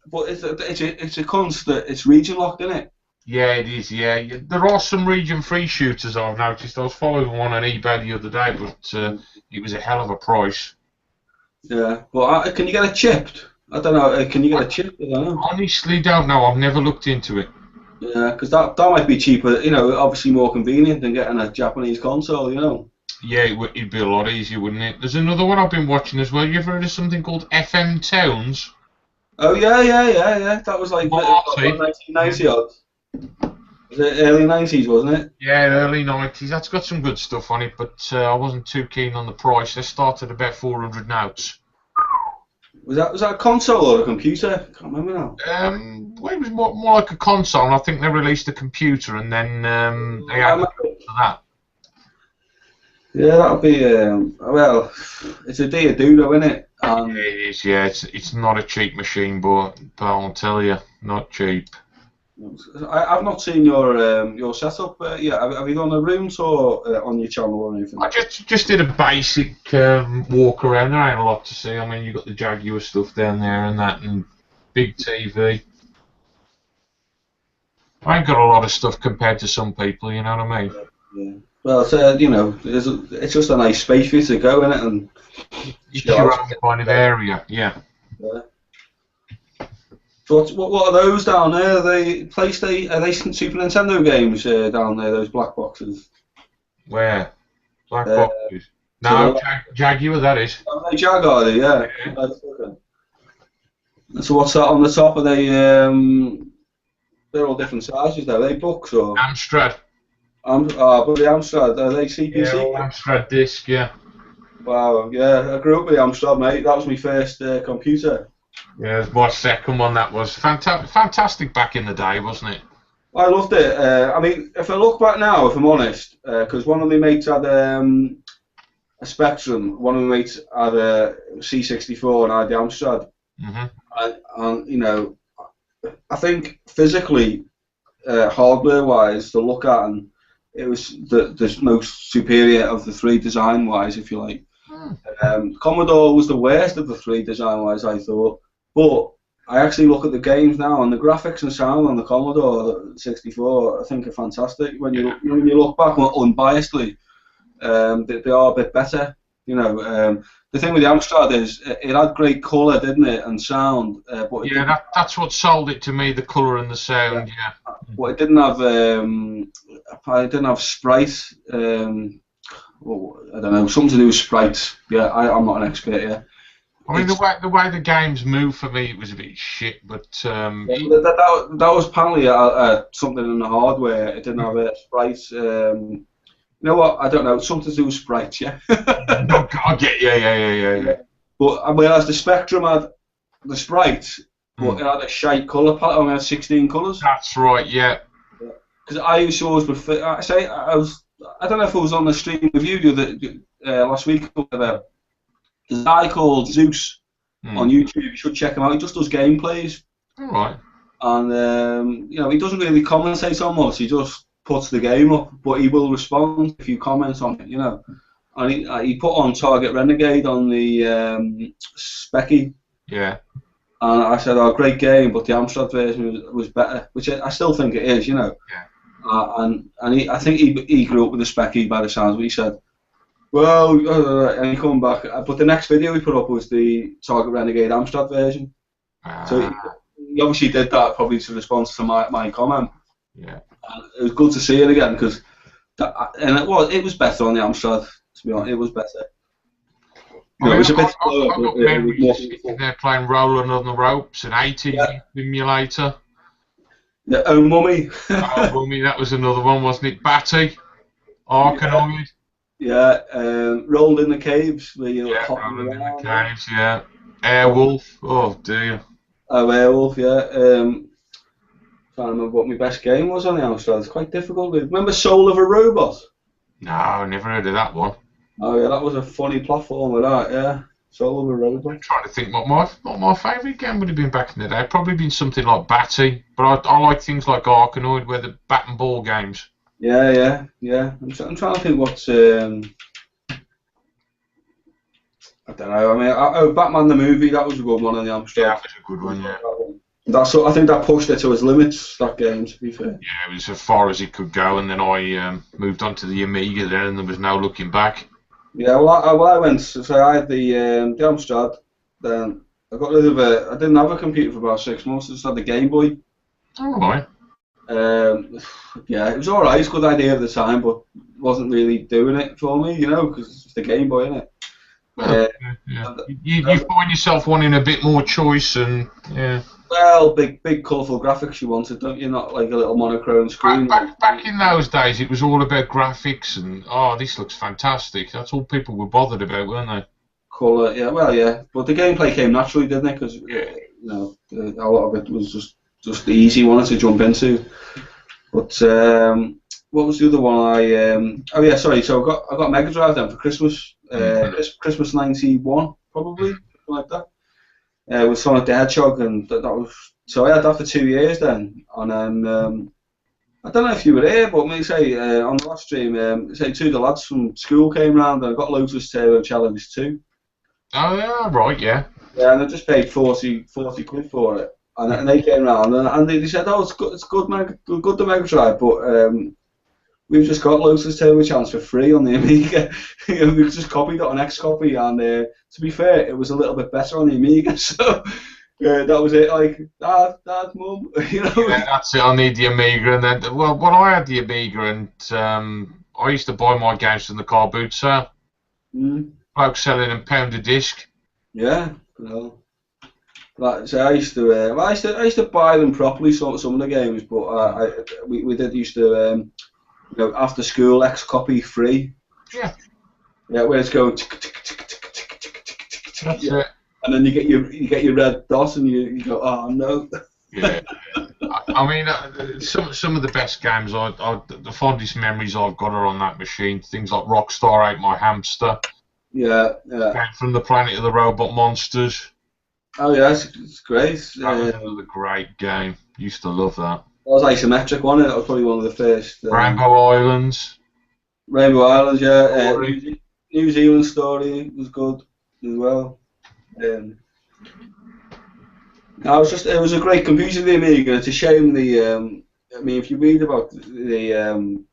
but it's a constant. It's region locked, isn't it? Yeah, it is. Yeah, there are some region-free shooters I've noticed. I was following one on eBay the other day, but it was a hell of a price. Yeah, but can you get it chipped? I don't know. Can you get it chipped? I don't know. Honestly, don't know. I've never looked into it. Yeah, because that might be cheaper. You know, obviously more convenient than getting a Japanese console. You know. Yeah, it'd be a lot easier, wouldn't it? There's another one I've been watching as well. You ever heard of something called FM Towns? Oh yeah. That was like 1990 odd. Was it early 90s, wasn't it? Yeah, early 90s. That's got some good stuff on it, but I wasn't too keen on the price. They started about 400 notes. Was that a console or a computer? I can't remember now. Well, it was more like a console, and I think they released a computer, and then they added that. Yeah, that'll be well. It's a do, isn't it? Yeah, it is. Yeah, it's not a cheap machine, but I'll tell you, not cheap. I've not seen your setup yet. Have you done a room tour on your channel or anything? I just did a basic walk around. There ain't a lot to see. I mean, you've got the Jaguar stuff down there and that, and big TV. I ain't got a lot of stuff compared to some people, you know what I mean? Yeah. Well, it's, you know, it's just a nice space for you to go in it and. It's your own kind of area, yeah. So what are those down there? Are they PlayStation? Are they Super Nintendo games down there? Those black boxes? Where? Black Uh, boxes. to the No, left. Jaguar, that is. Are they Jaguar? Yeah. Yeah. Okay. So what's that on the top? Are they? They're all different sizes. Though. Are they books or? Amstrad. But the Amstrad. Are they CPC? Yeah, all Amstrad disc, yeah. Wow. Yeah, I grew up with the Amstrad, mate. That was my first computer. Yeah, my second one, that was fantastic back in the day, wasn't it? I loved it. I mean, if I look back now, if I'm honest, because one of my mates had a Spectrum, one of my mates had a C64, and I had the Amstrad. And you know, I think physically, hardware-wise, to look at, and it was the most superior of the three design-wise, if you like. Commodore was the worst of the three design-wise, I thought. But I actually look at the games now, and the graphics and sound on the Commodore 64, I think, are fantastic. When you look back unbiasedly, they are a bit better. You know, the thing with the Amstrad is it had great colour, didn't it, and sound. But that's what sold it to me, the colour and the sound. Yeah. But it didn't have sprites. Well, I don't know, something to do with sprites. Yeah, I'm not an expert here. I mean, the way the games move for me, it was a bit shit. But that was apparently something in the hardware. It didn't have sprites. You know what? I don't know. Something to do with sprites. Yeah. I get. Yeah. But I mean, as the Spectrum had the sprites, but it had a shite colour pattern. It had 16 colours. That's right. Yeah. Because I used to always prefer. I don't know if I was on the stream with you last week or whatever. There's a guy called Zeus on YouTube. You should check him out. He just does gameplays. All right. And you know, he doesn't really commentate on much. He just puts the game up, but he will respond if you comment on it. You know, and he put on Target Renegade on the Specky. Yeah. And I said, "Oh, great game," but the Amstrad version was better, which I still think it is. You know. Yeah. I think he grew up with the Specky by the sounds of what he said. Well, and he come back, but the next video he put up was the Target Renegade Amstrad version. So he obviously did that probably to response to my comment. Yeah. And it was good to see it again because, it was better on the Amstrad. To be honest, it was better. It was a bit slower. I've got memories sitting there playing Rolling on the Ropes, an 80s simulator. Yeah, Oh Mummy. Oh, Mummy, that was another one, wasn't it? Batty, Arkanoid. Yeah, Rolled in the Caves. Where you Rolling in the Caves, yeah. Airwolf, oh dear. Oh, Airwolf, yeah. Trying to remember what my best game was on the Amstrad. It's quite difficult. Remember Soul of a Robot? No, never heard of that one. Oh yeah, that was a funny platformer, that, yeah. Soul of a Robot. I'm trying to think what my favourite game would have been back in the day. Probably been something like Batty, but I like things like Arkanoid, where the bat and ball games. Yeah. I'm trying to think what's. I don't know. I mean, Batman the movie, that was a good one on the Amstrad. Yeah, that was a good one. Yeah. I think that pushed it to its limits. That game, to be fair. Yeah, it was as far as it could go, and then I moved on to the Amiga there, and there was no looking back. Yeah, well, I went. So I had the Amstrad. Then I got rid of it. I didn't have a computer for about 6 months. I just had the Game Boy. All right. Yeah, it was alright. It's a good idea at the time, but wasn't really doing it for me, you know, because it's the Game Boy, innit? Well, yeah. You find yourself wanting a bit more choice, and yeah. Well, big colourful graphics you wanted, don't you? Not like a little monochrome screen. Back in those days, it was all about graphics and this looks fantastic. That's all people were bothered about, weren't they? Colour, yeah. Well, yeah, but the gameplay came naturally, didn't it? Because you know, a lot of it was just the easy one to jump into. But what was the other one? Oh yeah, sorry. So I got Mega Drive then for Christmas. Christmas '91, probably something like that. With Sonic the Hedgehog, and that was. So I had that for 2 years then, and then I don't know if you were here, but me say on the last stream, say two of the lads from school came round and I got Lotus Turbo Challenge 2. Oh yeah, right, yeah. Yeah, and I just paid 40 quid for it. And they came round and they said, "Oh, it's good the Mega Drive, but we've just got Lotus Turbo Challenge for free on the Amiga." We just copied it on Xcopy, and to be fair, it was a little bit better on the Amiga. So that was it. Like, Dad, Mum, you know. Yeah, that's it. I need the Amiga, and then well, I had the Amiga, and I used to buy my games from the car boot sale. Bloke selling them £1 a disc. Yeah, well, so I used to, I used to buy them properly. Some of the games, but we did used to, you know, after school X-copy free. Yeah. Yeah, where it's going. That's it. And then you get your red dot, and you go, oh no. Yeah. I mean, some of the best games, the fondest memories I've got are on that machine. Things like Rockstar Ate My Hamster. Yeah. Game from the Planet of the Robot Monsters. Oh yeah, it's great. That was another great game. Used to love that. That was isometric, wasn't it? That was probably one of the first. Rainbow Islands. Rainbow Islands, yeah. New Zealand Story was good as well. It was a great computer, the Amiga. It's a shame I mean, if you read about the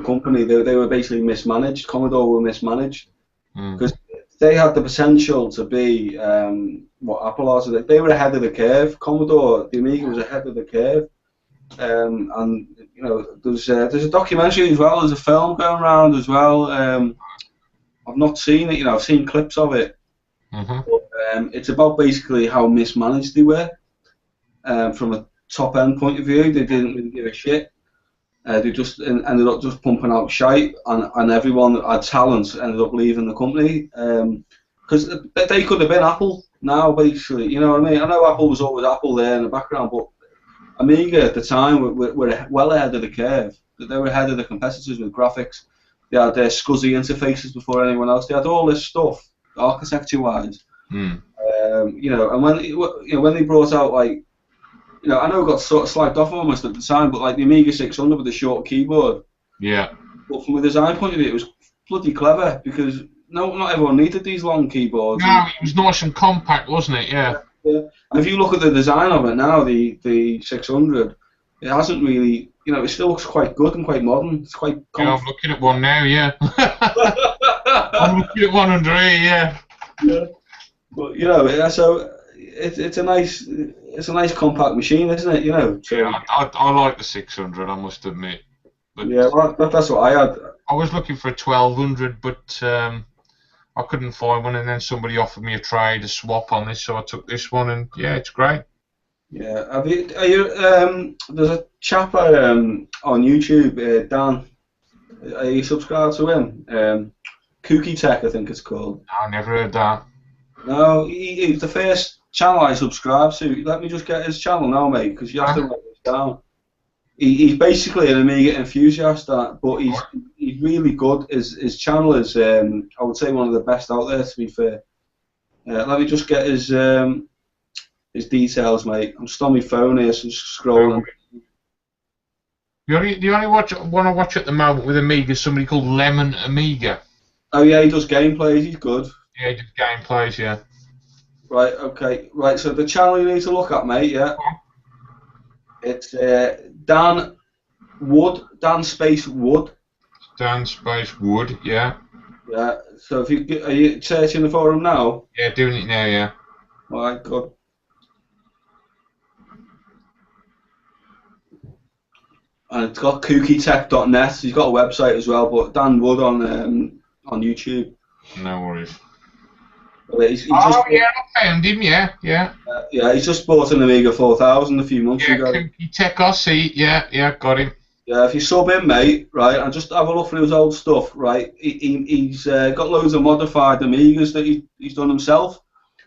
company, they were basically mismanaged. Commodore were mismanaged because they had the potential to be what Apple are. So they were ahead of the curve. Commodore, the Amiga was ahead of the curve. And you know, there's a documentary as well. There's a film going around as well. I've not seen it. You know, I've seen clips of it. But, it's about basically how mismanaged they were from a top end point of view. They didn't really give a shit. They just ended up just pumping out shite, and everyone that had talent ended up leaving the company because they could have been Apple now, basically. You know what I mean? I know Apple was always Apple there in the background, but Amiga at the time were well ahead of the curve. They were ahead of the competitors with graphics. They had their SCSI interfaces before anyone else. They had all this stuff, architecture-wise. You know, and when they brought out, like, you know, I know it got sort of slagged off almost at the time, but like the Amiga 600 with the short keyboard. Yeah. But from a design point of view, it was bloody clever because not everyone needed these long keyboards. No, it was nice and compact, wasn't it? Yeah. Yeah. And if you look at the design of it now, the 600, it hasn't really, you know, it still looks quite good and quite modern. It's quite. Yeah, I'm looking at one now. Yeah. I'm looking at one under here. Yeah. Yeah. But you know, so it's a nice compact machine, isn't it? You know. So, yeah, I like the 600. I must admit. But yeah, well, that's what I had. I was looking for a 1200, but I couldn't find one, and then somebody offered me a swap on this, so I took this one, and yeah, it's great. Yeah, there's a chap on YouTube, Dan. Are you subscribed to him? Kooky Tech, I think it's called. I never heard that. No, he's the first channel I subscribed to. Let me just get his channel now, mate, because you have to write this down. He's basically an Amiga enthusiast, but he's really good. His channel is, I would say, one of the best out there, to be fair. Let me just get his details, mate. I'm just on my phone here, so just scrolling. The only one I watch at the moment with Amiga is somebody called Lemon Amiga. Oh yeah, he does gameplays. He's good. Yeah, he does gameplays. Yeah. Right. Okay. Right. So the channel you need to look at, mate. Yeah. It's Dan Wood. Dan Space Wood. Dan Space Wood. Yeah. Yeah. So are you searching for him now? Yeah, doing it now. Yeah. All right. Good. And it's got kookytech.net. He's got a website as well, but Dan Wood on YouTube. No worries. He's I found him. Yeah. Yeah, he's just bought an Amiga 4000 a few months ago. Yeah, Kooky Tech, I see. Yeah, got him. Yeah, if you sub in, mate, right, and just have a look through his old stuff, right. He's got loads of modified Amigas that he's done himself.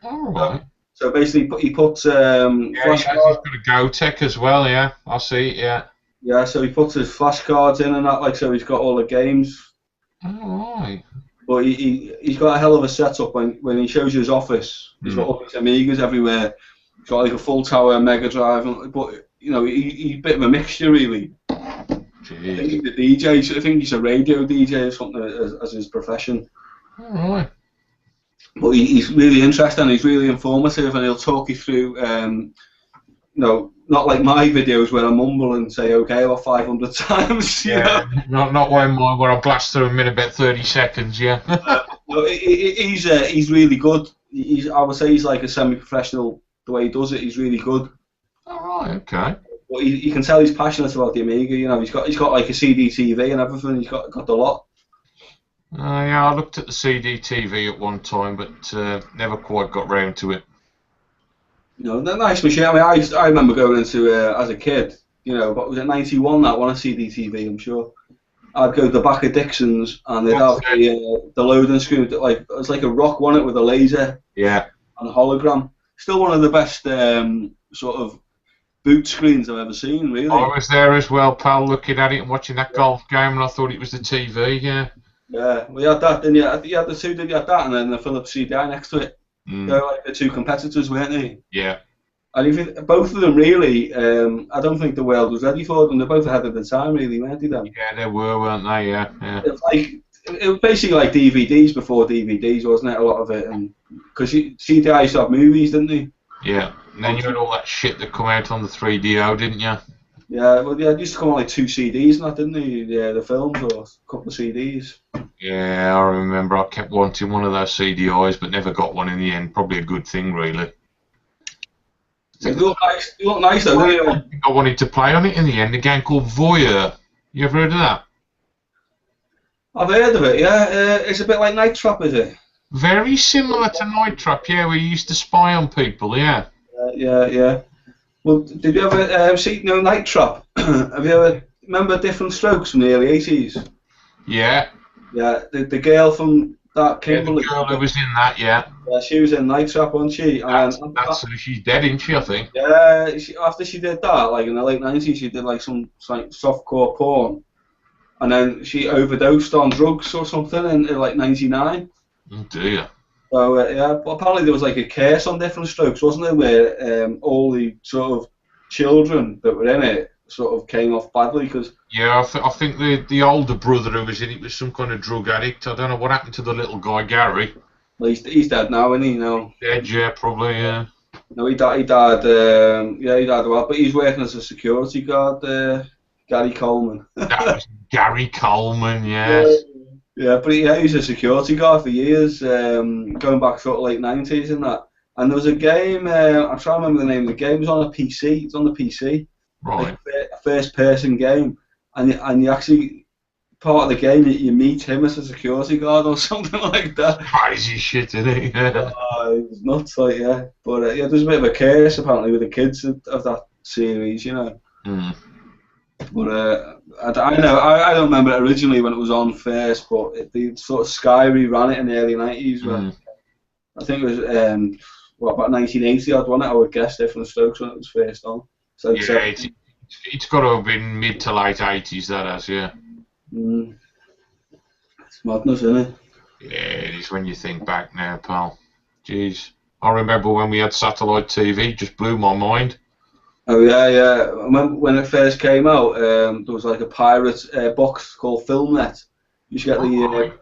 Oh, right. So basically, he puts he's got a GoTech as well. Yeah, I see. Yeah. Yeah, so he puts his flashcards in and that, like, so he's got all the games. Oh, right. But he's got a hell of a setup when he shows you his office. He's got all these Amigas everywhere. He's got like a full tower Mega Drive, but you know he's a bit of a mixture really. Jeez. I think he's a DJ. I think he's a radio DJ or something as his profession. All right. But he's really interesting. He's really informative, and he'll talk you through. You know, not like my videos where I mumble and say okay about 500 times. Yeah, not where I blast through them in about 30 seconds. Yeah. No, he's really good. I would say he's like a semi-professional the way he does it, he's really good. All right, okay. But you can tell he's passionate about the Amiga. You know, he's got like a CD TV and everything. He's got the lot. Yeah, I looked at the CD TV at one time, but never quite got round to it. You know, they're nice machine. I mean, I remember going into as a kid. You know, what was it, 91 that one, a CD TV, I'm sure. I'd go to the back of Dixon's and they'd have the loading screen. Like, it was like a rock, wasn't it, with a laser. Yeah. And a hologram. Still one of the best sort of boot screens I've ever seen, really. I was there as well, pal, looking at it and watching that golf game, and I thought it was the TV, yeah. Yeah, well, you had that, didn't you? You had the two, didn't you? You had that and then the Philips CDI next to it. They're like the two competitors, weren't they? Yeah. And even both of them, really, I don't think the world was ready for them. They're both ahead of the time, really, weren't they? Then? Yeah, they were, weren't they? Yeah. It was basically like DVDs before DVDs, wasn't it? A lot of it, and because CDI used to have movies, didn't they? Yeah, and then you had all that shit that come out on the 3DO, didn't you? Yeah, well, yeah, it used to come on like 2 CDs and that, didn't they? Yeah, the films or a couple of CDs. Yeah, I remember. I kept wanting one of those CDIs, but never got one in the end. Probably a good thing, really. They look nice. They look nice, though, don't you? I think I wanted to play on it in the end. A game called Voyeur. You ever heard of that? I've heard of it. Yeah, it's a bit like Night Trap, is it? Very similar to Night Trap. Yeah, we used to spy on people. Yeah. Yeah. Well, did you ever see Night Trap? Have you ever remember Different Strokes from the early 80s? Yeah. Yeah, the girl from that Kimberly. The girl who was in that, yeah. Yeah, she was in Night Trap, wasn't she? That's she's dead, isn't she, I think? Yeah, after she did that, like in the late 90s, she did like some like softcore porn. And then she overdosed on drugs or something in like 99. Oh dear. So yeah, but apparently there was like a curse on Different Strokes, wasn't there, where all the sort of children that were in it sort of came off badly because. Yeah, I think the older brother who was in it was some kind of drug addict. I don't know what happened to the little guy, Gary. Well, he's dead now, isn't he? No. Dead, yeah, probably, yeah. No, he died. He died well, but he's working as a security guard. Gary Coleman. That was Gary Coleman, yes. Yeah, but he was a security guard for years, going back sort of late 90s and that. And there was a game, I'm trying to remember the name of the game, it was on a PC, it's on the PC. Right. Like a first person game. And you actually, part of the game, you meet him as a security guard or something like that. Crazy shit, isn't it? Yeah. It was nuts, like, yeah. But yeah, there's a bit of a curse apparently with the kids of that series, you know. Mm. But I don't remember it originally when it was on first, but the sort of Sky ran it in the early 90s. Where I think it was about 1980 odd, wasn't it? I would guess Different Strokes when it was first on. So yeah, it's got to have been mid to late 80s. That has, yeah. It's madness, isn't it? Yeah, it is when you think back now, pal. Jeez, I remember when we had satellite TV. Just blew my mind. Oh yeah. I remember when it first came out, there was like a pirate box called FilmNet. You should get the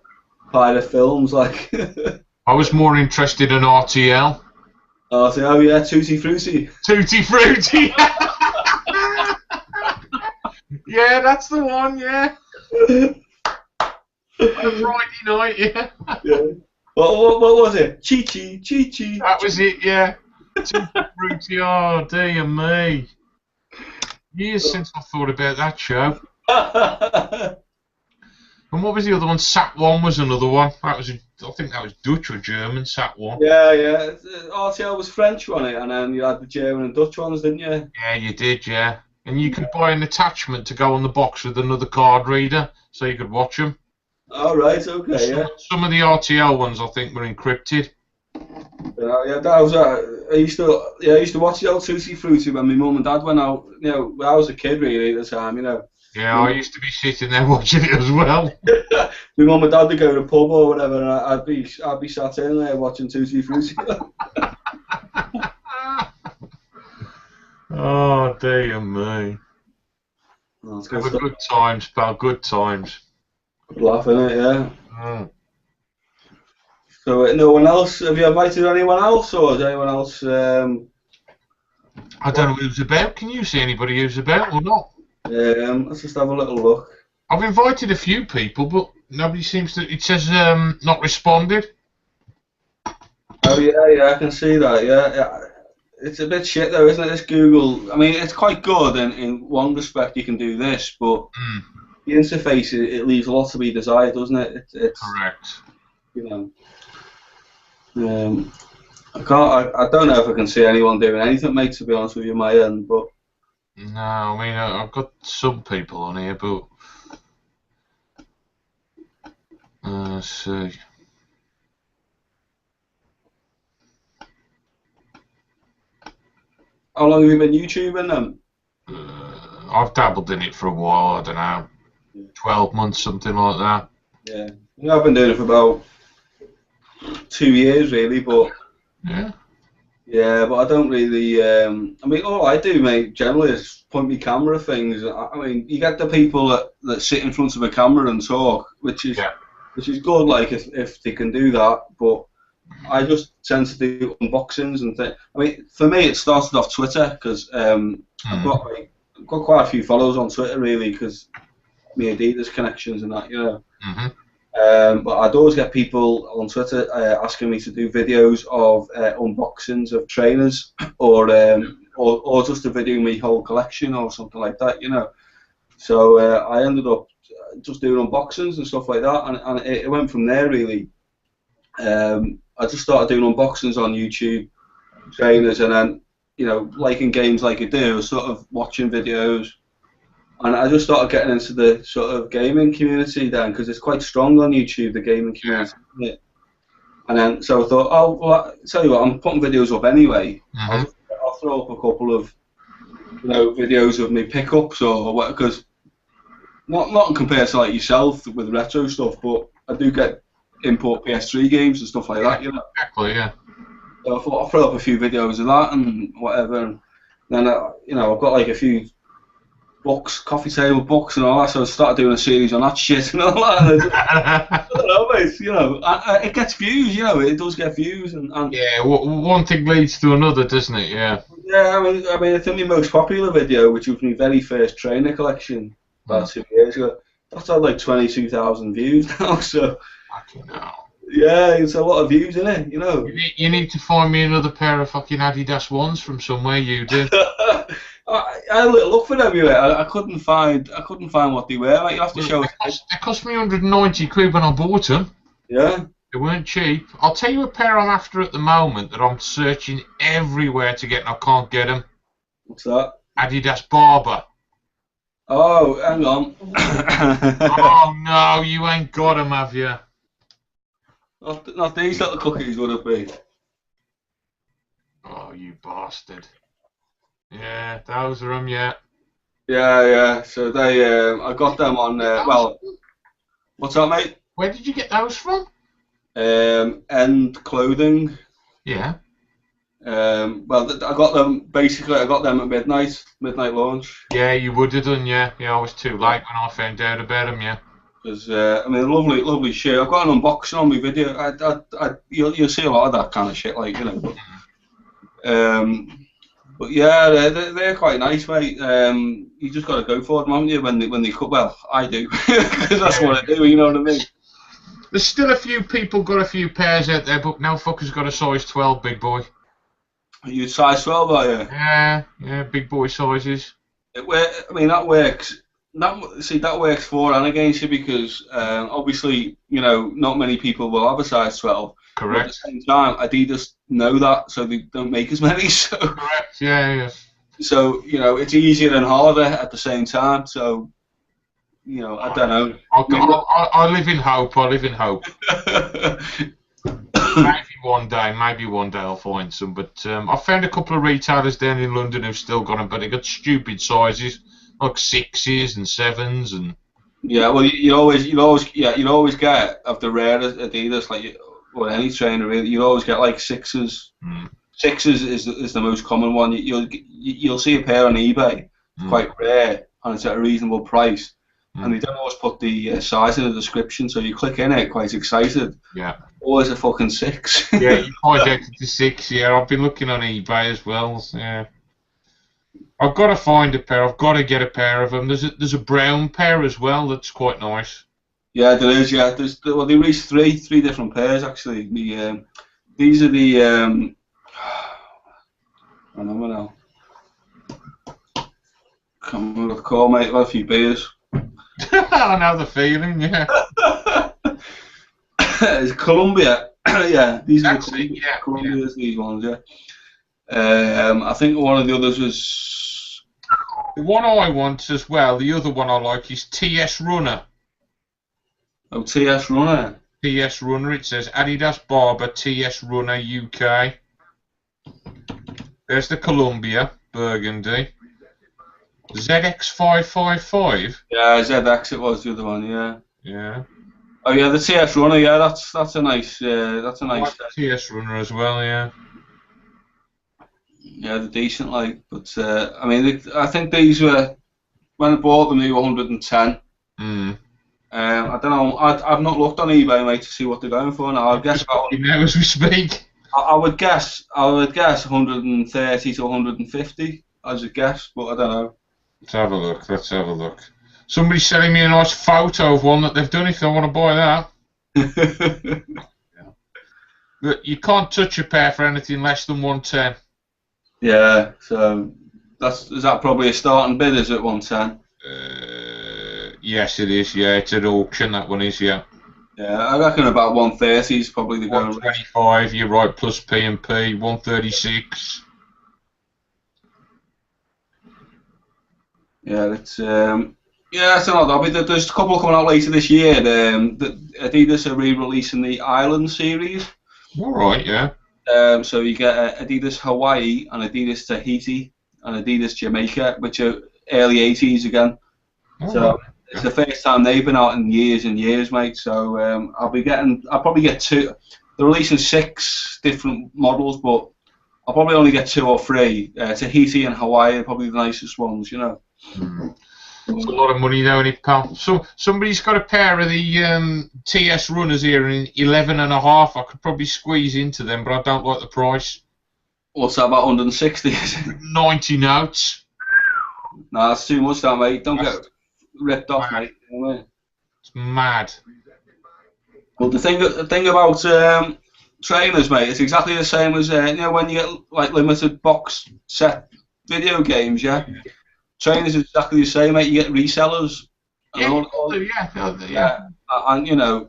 pirate films, like. I was more interested in RTL. Oh yeah, Tutti Frutti. Tutti Frutti. Yeah, that's the one. Yeah. Friday night. Yeah. What was it? Chi-Chi. That was it. Yeah. Tutti Frutti, oh dear me. Years since I thought about that show. And what was the other one? Sat 1 was another one. I think that was Dutch or German, Sat 1. Yeah. RTL was French, wasn't it? And then you had the German and Dutch ones, didn't you? Yeah, you did, yeah. And you could buy an attachment to go on the box with another card reader, so you could watch them. Oh, right, okay, yeah. Some of the RTL ones, I think, were encrypted. Yeah, that was. I used to watch the old Tutti Frutti when my mum and dad went out. You know, when I was a kid really at the time. You know. Yeah, I used to be sitting there watching it as well. My mum and dad would go to the pub or whatever, and I'd be sat in there watching Tutti Frutti. Oh dear me. Good times, pal. Good times. Good laugh, innit? Yeah. Mm. So, no one else? Have you invited anyone else, or is anyone else? I don't know who's about. Can you see anybody who's about or not? Let's just have a little look. I've invited a few people, but nobody seems to. It says not responded. Oh yeah, I can see that. Yeah. it's a bit shit though, isn't it? This Google. I mean, it's quite good in one respect. You can do this, but the interface it leaves a lot to be desired, doesn't it? It's Correct. you know. I can't. I don't know if I can see anyone doing anything, mate. To be honest with you, my end, but No, I mean I've got some people on here, but let's see. how long have you been YouTubing then? I've dabbled in it for a while. I don't know, 12 months, something like that. Yeah, I've been doing it for about 2 years, really, but. Yeah. Yeah, but I don't really. I mean, all I do, mate, generally is point me camera things. I mean, you get the people that sit in front of a camera and talk, which is good, like if they can do that. But I just tend to do unboxings and things. I mean, for me, it started off Twitter because I've got quite a few followers on Twitter, really, because me Adidas connections and that, you know. But I'd always get people on Twitter asking me to do videos of unboxings of trainers, or just a video of my whole collection or something like that, you know. So I ended up just doing unboxings and stuff like that, and it went from there, really. I just started doing unboxings on YouTube, trainers, and then, you know, liking games like I do, sort of watching videos. And I just started getting into the sort of gaming community then, because it's quite strong on YouTube, the gaming community, isn't it? And then, so I thought, oh, well, I'll tell you what, I'm putting videos up anyway. I'll throw up a couple of, you know, videos of me pickups or what, because not compared to like yourself with retro stuff, but I do get import PS3 games and stuff like that, you know. Exactly, yeah. So I thought I'll throw up a few videos of that and whatever. And then, you know, I've got like a few books, coffee table books and all that, so I started doing a series on that shit and all that. I don't know, mate, you know, it gets views, you know, it does get views. And yeah, one thing leads to another, doesn't it? Yeah. Yeah, I mean, I think my most popular video, which was my very first trainer collection about 2 years ago, that's had like 22,000 views now, so. Fucking hell. Yeah, it's a lot of views, isn't it? You know. You need to find me another pair of fucking Adidas ones from somewhere, you do. I had a little look for them everywhere. I couldn't find what they were. Like, you have to show us. They cost me 190 quid when I bought them. Yeah. They weren't cheap. I'll tell you a pair I'm after at the moment that I'm searching everywhere to get and I can't get them. What's that? Adidas Barber. Oh, hang on. Oh no, you ain't got them, have you? Not these little cookies, would it be? Oh, you bastard. Yeah, those are them, yeah. Yeah. So they, I got them on. Well, what's that, mate? Where did you get those from? End Clothing. Yeah. Well, I got them at midnight launch. Yeah, you would have done, yeah. Yeah, I was too late when I found out about them, yeah. Because I mean, lovely shit. I've got an unboxing on my video. You'll see a lot of that kind of shit, like, you know. But yeah, they're quite nice, mate. You just got to go for them, haven't you? When they cut. Well, I do, because that's what I do. You know what I mean? There's still a few people got a few pairs out there, but no fucker's got a size 12, big boy. Are you size 12, are you? Yeah, big boy sizes. I mean, that works. That works for and against you, because obviously, you know, not many people will have a size 12. Correct. But at the same time, Adidas know that, so they don't make as many. So. Correct. Yeah. So, you know, it's easier and harder at the same time. So, you know, I don't know. I live in hope. Maybe one day I'll find some. But I found a couple of retailers down in London who've still got them, but they got stupid sizes, like 6s and 7s and. Yeah, well, you always get of the rare Adidas, like, or any trainer really, you always get like 6s. 6s is the most common one. You'll see a pair on eBay, quite rare, and it's at a reasonable price. And they don't always put the size in the description, so you click in it quite excited. Yeah. Always a fucking 6. Yeah, you find out it's a 6. Yeah, I've been looking on eBay as well. Yeah. I've got to find a pair. I've got to get a pair of them. There's a brown pair as well that's quite nice. Yeah, there is. Yeah, they released three different pairs actually. These are the I remember now. Can't remember what the call, mate. Had a few beers. I know the feeling, yeah. It's Columbia. Yeah, these are That's it, yeah. Columbia's, these ones, yeah. I think one of the others was... The one I want as well, the other one I like is TS Runner. Oh, TS Runner. TS Runner, it says Adidas Barber TS Runner UK. There's the Columbia, Burgundy. ZX555. Yeah, ZX it was the other one, yeah. Yeah. Oh yeah, the TS Runner, yeah, that's a nice, I like the TS Runner as well, yeah. Yeah, they're decent, like, but I mean, I think these were, when I bought them, they were 110. I don't know. I've not looked on eBay, mate, to see what they're going for now. I guess about, now as we speak. I would guess 130 to 150 as a guess, but I don't know. Let's have a look. Let's have a look. Somebody's sending me a nice photo of one that they've done. If they want to buy that, but you can't touch a pair for anything less than 110. Yeah. So is that probably a starting bid? Is it 110? Yes, it is. Yeah, it's at auction. That one is. Yeah. Yeah, I reckon about 130 is probably the going. 125. You're right. Plus P&P. 136. Yeah, it's it's an odd hobby. There's a couple coming out later this year. Adidas are re-releasing the Island series. All right. Yeah. So you get Adidas Hawaii and Adidas Tahiti and Adidas Jamaica, which are early 80s again. All so right. It's the first time they've been out in years and years, mate. So I'll probably get two. They're releasing 6 different models, but I'll probably only get 2 or 3. Tahiti and Hawaii are probably the nicest ones, you know. It's a lot of money though, in it, pal. So somebody's got a pair of the TS Runners here in 11.5. I could probably squeeze into them, but I don't like the price. What's that, about 160? 90 notes. Nah, that's too much, that, mate. Don't get ripped off, mate. You know what I mean? It's mad. Well, the thing about trainers, mate, it's exactly the same as when you get like limited box set video games, yeah. Trainers is exactly the same, mate. You get resellers. Yeah, yeah. And you know,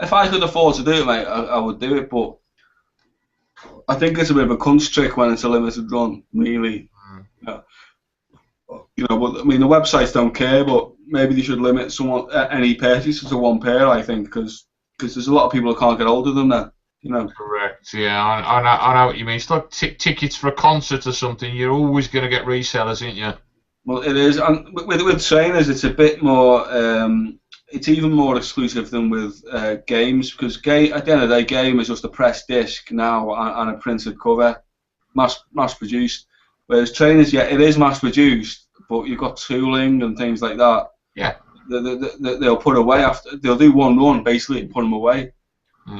if I could afford to do it, mate, I would do it. But I think it's a bit of a cunt trick when it's a limited run, really. You know, but I mean, the websites don't care, but maybe they should limit any purchases to 1 pair. I think because there's a lot of people who can't get hold of them now. You know. Correct. Yeah, I know what you mean. It's like tickets for a concert or something. You're always going to get resellers, ain't you? Well, it is, and with trainers, it's a bit more. It's even more exclusive than with games, because at the end of the day, game is just a pressed disc now and a printed cover, mass produced. Whereas trainers, yeah, it is mass produced, but you've got tooling and things like that. Yeah. They'll put away after. They'll do one run basically and put them away.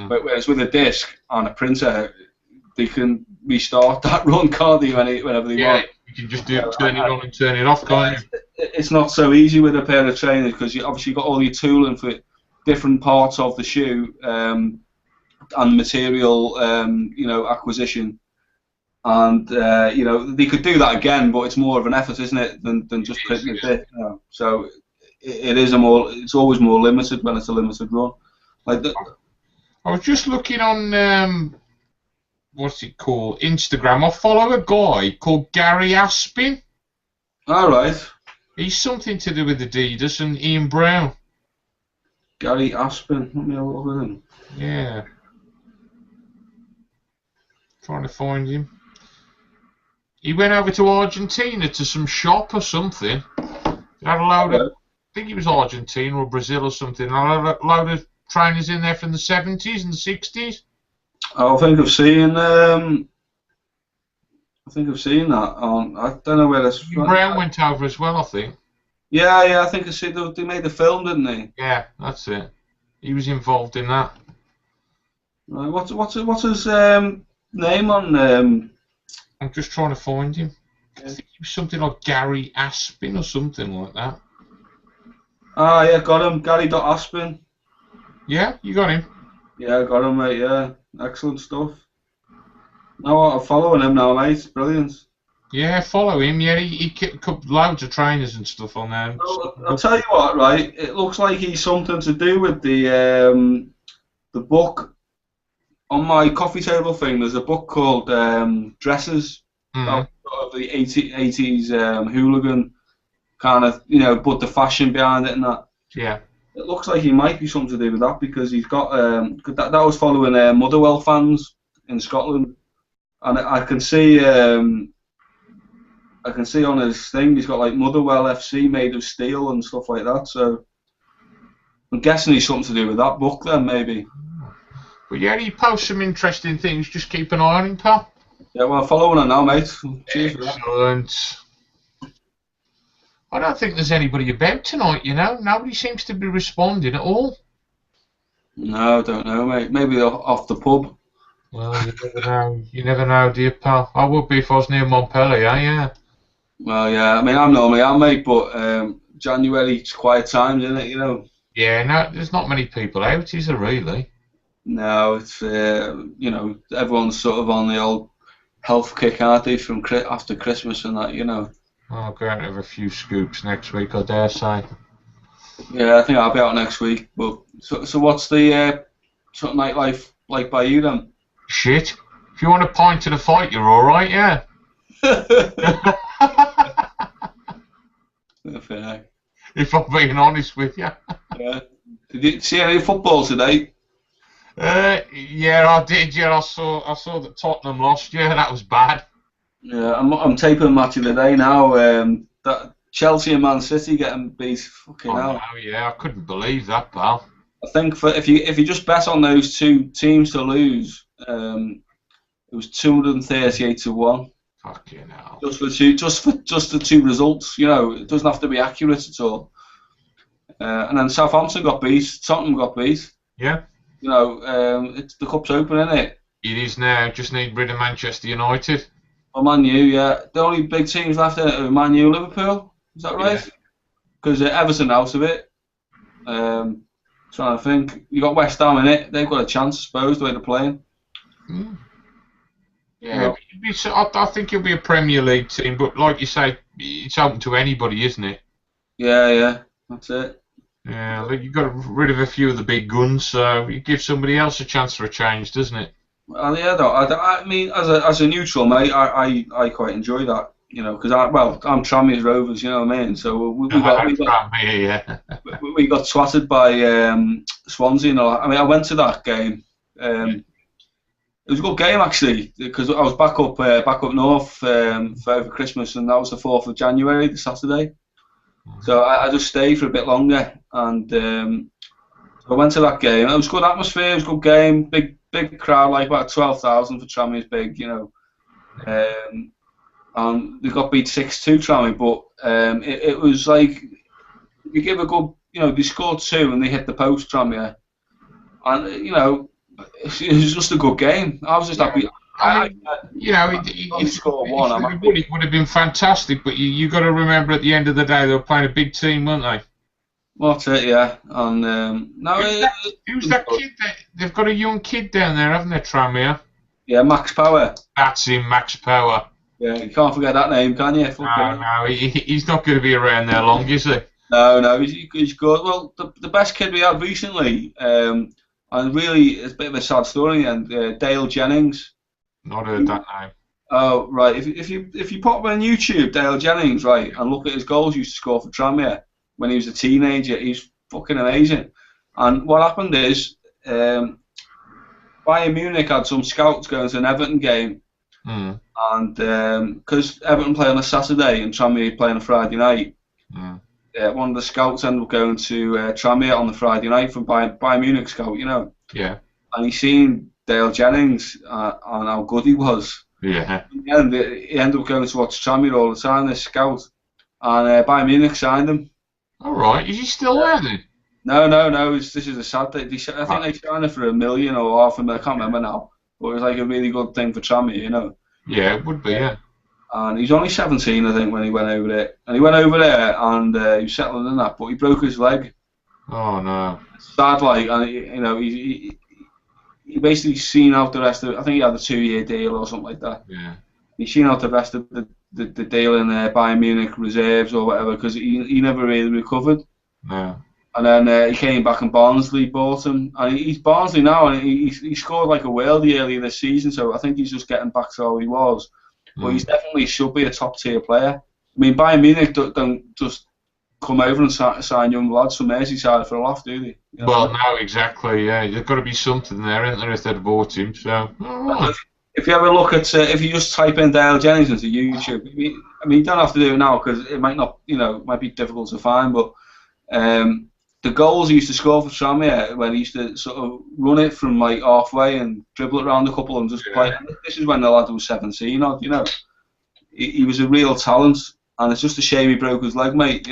Whereas with a disc and a printer, they can restart that run, can't they? Whenever they want. You can just turn it on and turn it off, can't you? It's not so easy with a pair of trainers because you obviously got all your tooling for different parts of the shoe and material, acquisition. And they could do that again, but it's more of an effort, isn't it, than just printing a bit. You know? So it's always more limited when it's a limited run. Like I was just looking on what's it called? Instagram. I follow a guy called Gary Aspin. All right. He's something to do with Adidas and Ian Brown. Gary Aspin. Let me have a look at him. Yeah. Trying to find him. He went over to Argentina to some shop or something. He had a load of, I think it was Argentina or Brazil or something. Had a load of trainers in there from the 70s and the 60s. I think I've seen. I that. I don't know where this. Brown went over as well, I think. Yeah. I think I see. They made the film, didn't they? Yeah, that's it. He was involved in that. Right. What's his name on? I'm just trying to find him. I think it was something like Gary Aspin or something like that. Ah, yeah, got him. Gary.Aspin. Yeah, you got him. Yeah, I got him, mate. Yeah, excellent stuff. No, I'm following him now, mate. Brilliant. Yeah, follow him. Yeah, he kept loads of trainers and stuff on there. Well, I'll tell you what, right? It looks like he's something to do with the book on my coffee table thing. There's a book called Dresses about sort of the 80s hooligan kind of, put the fashion behind it and that. Yeah. It looks like he might be something to do with that because he's got that was following Motherwell fans in Scotland, and I can see on his thing he's got like Motherwell FC made of steel and stuff like that. So I'm guessing he's something to do with that book then, maybe. But yeah, he posts some interesting things. Just keep an eye on him, pal. Yeah, well, I'm following him now, mate. Cheers for that. Excellent. I don't think there's anybody about tonight, Nobody seems to be responding at all. No, I don't know, mate. Maybe they're off the pub. Well, you never know. You never know, dear pal. I would be if I was near Montpellier, yeah. Well, yeah. I mean, I'm normally out, mate, but January, it's quiet times, isn't it, Yeah, no, there's not many people out, is there, really? No, it's, everyone's sort of on the old health kick, aren't they, from after Christmas and that, I'll go out and have a few scoops next week, I dare say. Yeah, I think I'll be out next week. But so what's the sort of nightlife like by you then? Shit. If you want a pint to the fight, you're all right, yeah. Fair. If I'm being honest with you. Yeah. Did you see any football today? Yeah, I did. Yeah, I saw that Tottenham lost. Yeah, that was bad. Yeah, I'm taping match of the day now. That Chelsea and Man City getting beat. Fucking hell. Oh yeah, I couldn't believe that, pal. I think if you just bet on those two teams to lose, it was 238 to 1. Fucking hell. Just the two results. It doesn't have to be accurate at all. And then Southampton got beat. Tottenham got beat. Yeah. It's the cup's open, isn't it? It is now. Just need rid of Manchester United. Well, Man U, yeah. The only big teams left are Man U, Liverpool. Is that right? Because Everton out of it. Trying to think. You got West Ham in it. They've got a chance, I suppose, the way they're playing. Yeah, I think it'll be a Premier League team, but like you say, it's open to anybody, isn't it? Yeah, that's it. Yeah, you've got rid of a few of the big guns, so you give somebody else a chance for a change, doesn't it? Well, yeah, though. I mean, as a neutral, mate, I quite enjoy that, because I'm Tranmere's Rovers, you know what I mean? So we got twatted by Swansea. I mean, I went to that game. It was a good game actually, because I was back up north for over Christmas, and that was the 4th of January, the Saturday. So I just stayed for a bit longer, and I went to that game. It was good atmosphere, it was a good game, big crowd, like about 12,000 for Tranmere's big, and they got beat 6-2 Tranmere, but it was like, you give a good, they scored 2 and they hit the post, Tranmere, and it was just a good game. I was just happy. If score one, it would have been fantastic, but you got to remember at the end of the day they were playing a big team, weren't they? What's it? Yeah, and who's that kid? They've got a young kid down there, haven't they, Tranmere? Yeah, Max Power. That's him, Max Power. Yeah, you can't forget that name, can you? No, he's not going to be around there long, is he? No, he's good. Well, the best kid we had recently, and really, it's a bit of a sad story, and Dale Jennings. Not heard that name. Oh, right. If you pop up on YouTube, Dale Jennings, right, and look at his goals he used to score for Tranmere when he was a teenager, he's fucking amazing. And what happened is, Bayern Munich had some scouts going to an Everton game, and because Everton play on a Saturday and Tranmere play on a Friday night, one of the scouts ended up going to Tranmere on the Friday night from Bayern Munich scout, Yeah. And he seen Dale Jennings and how good he was. Yeah. And he ended up going to watch Tranmere all the time, this scout, and Bayern Munich signed him. All right, is he still there then? No. This is a sad thing. I think they signed him for $1 million or $500,000. I can't remember now. But it was like a really good thing for Tranmere, Yeah, it would be, yeah. And he's only 17, I think, when he went over there. And he went over there and he was settling in that, but he broke his leg. Oh no. Sad, like, and he basically seen out the rest of. I think he had a 2-year deal or something like that. Yeah. He's seen out the rest of the deal in Bayern Munich reserves or whatever, because he never really recovered. No. And then he came back and Barnsley bought him. And he's Barnsley now, and he scored like a worldie earlier this season, so I think he's just getting back to how he was. But he's definitely should be a top tier player. I mean, Bayern Munich don't just come over and sign young lads from Merseyside for a laugh, do they? You know? Well, no, exactly. Yeah, there's got to be something there, isn't there, if they'd bought him? So, if you ever look at, if you just type in Dale Jennings into YouTube, I mean, you don't have to do it now because it might not, it might be difficult to find. But the goals he used to score for Tranmere when he used to sort of run it from like halfway and dribble it around a couple and just play. This is when the lad was 17 odd, He was a real talent, and it's just a shame he broke his leg, mate.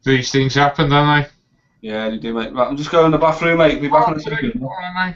These things happen, don't they? Yeah, they do, mate. Right, I'm just going to the bathroom, mate. Be back in a second. All right, mate.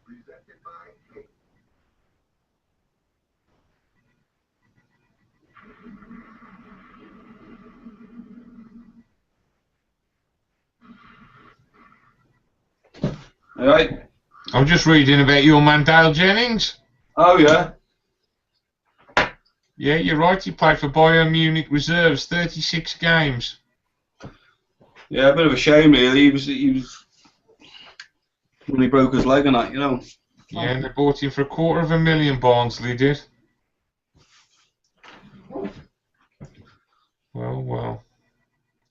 Presented by King. All right. I'm just reading about your man Dale Jennings. Oh yeah. Yeah, you're right. He played for Bayern Munich reserves, 36 games. Yeah, a bit of a shame, really. He was when he broke his leg and that, Yeah, and they bought him for $250,000. Barnsley did. Well.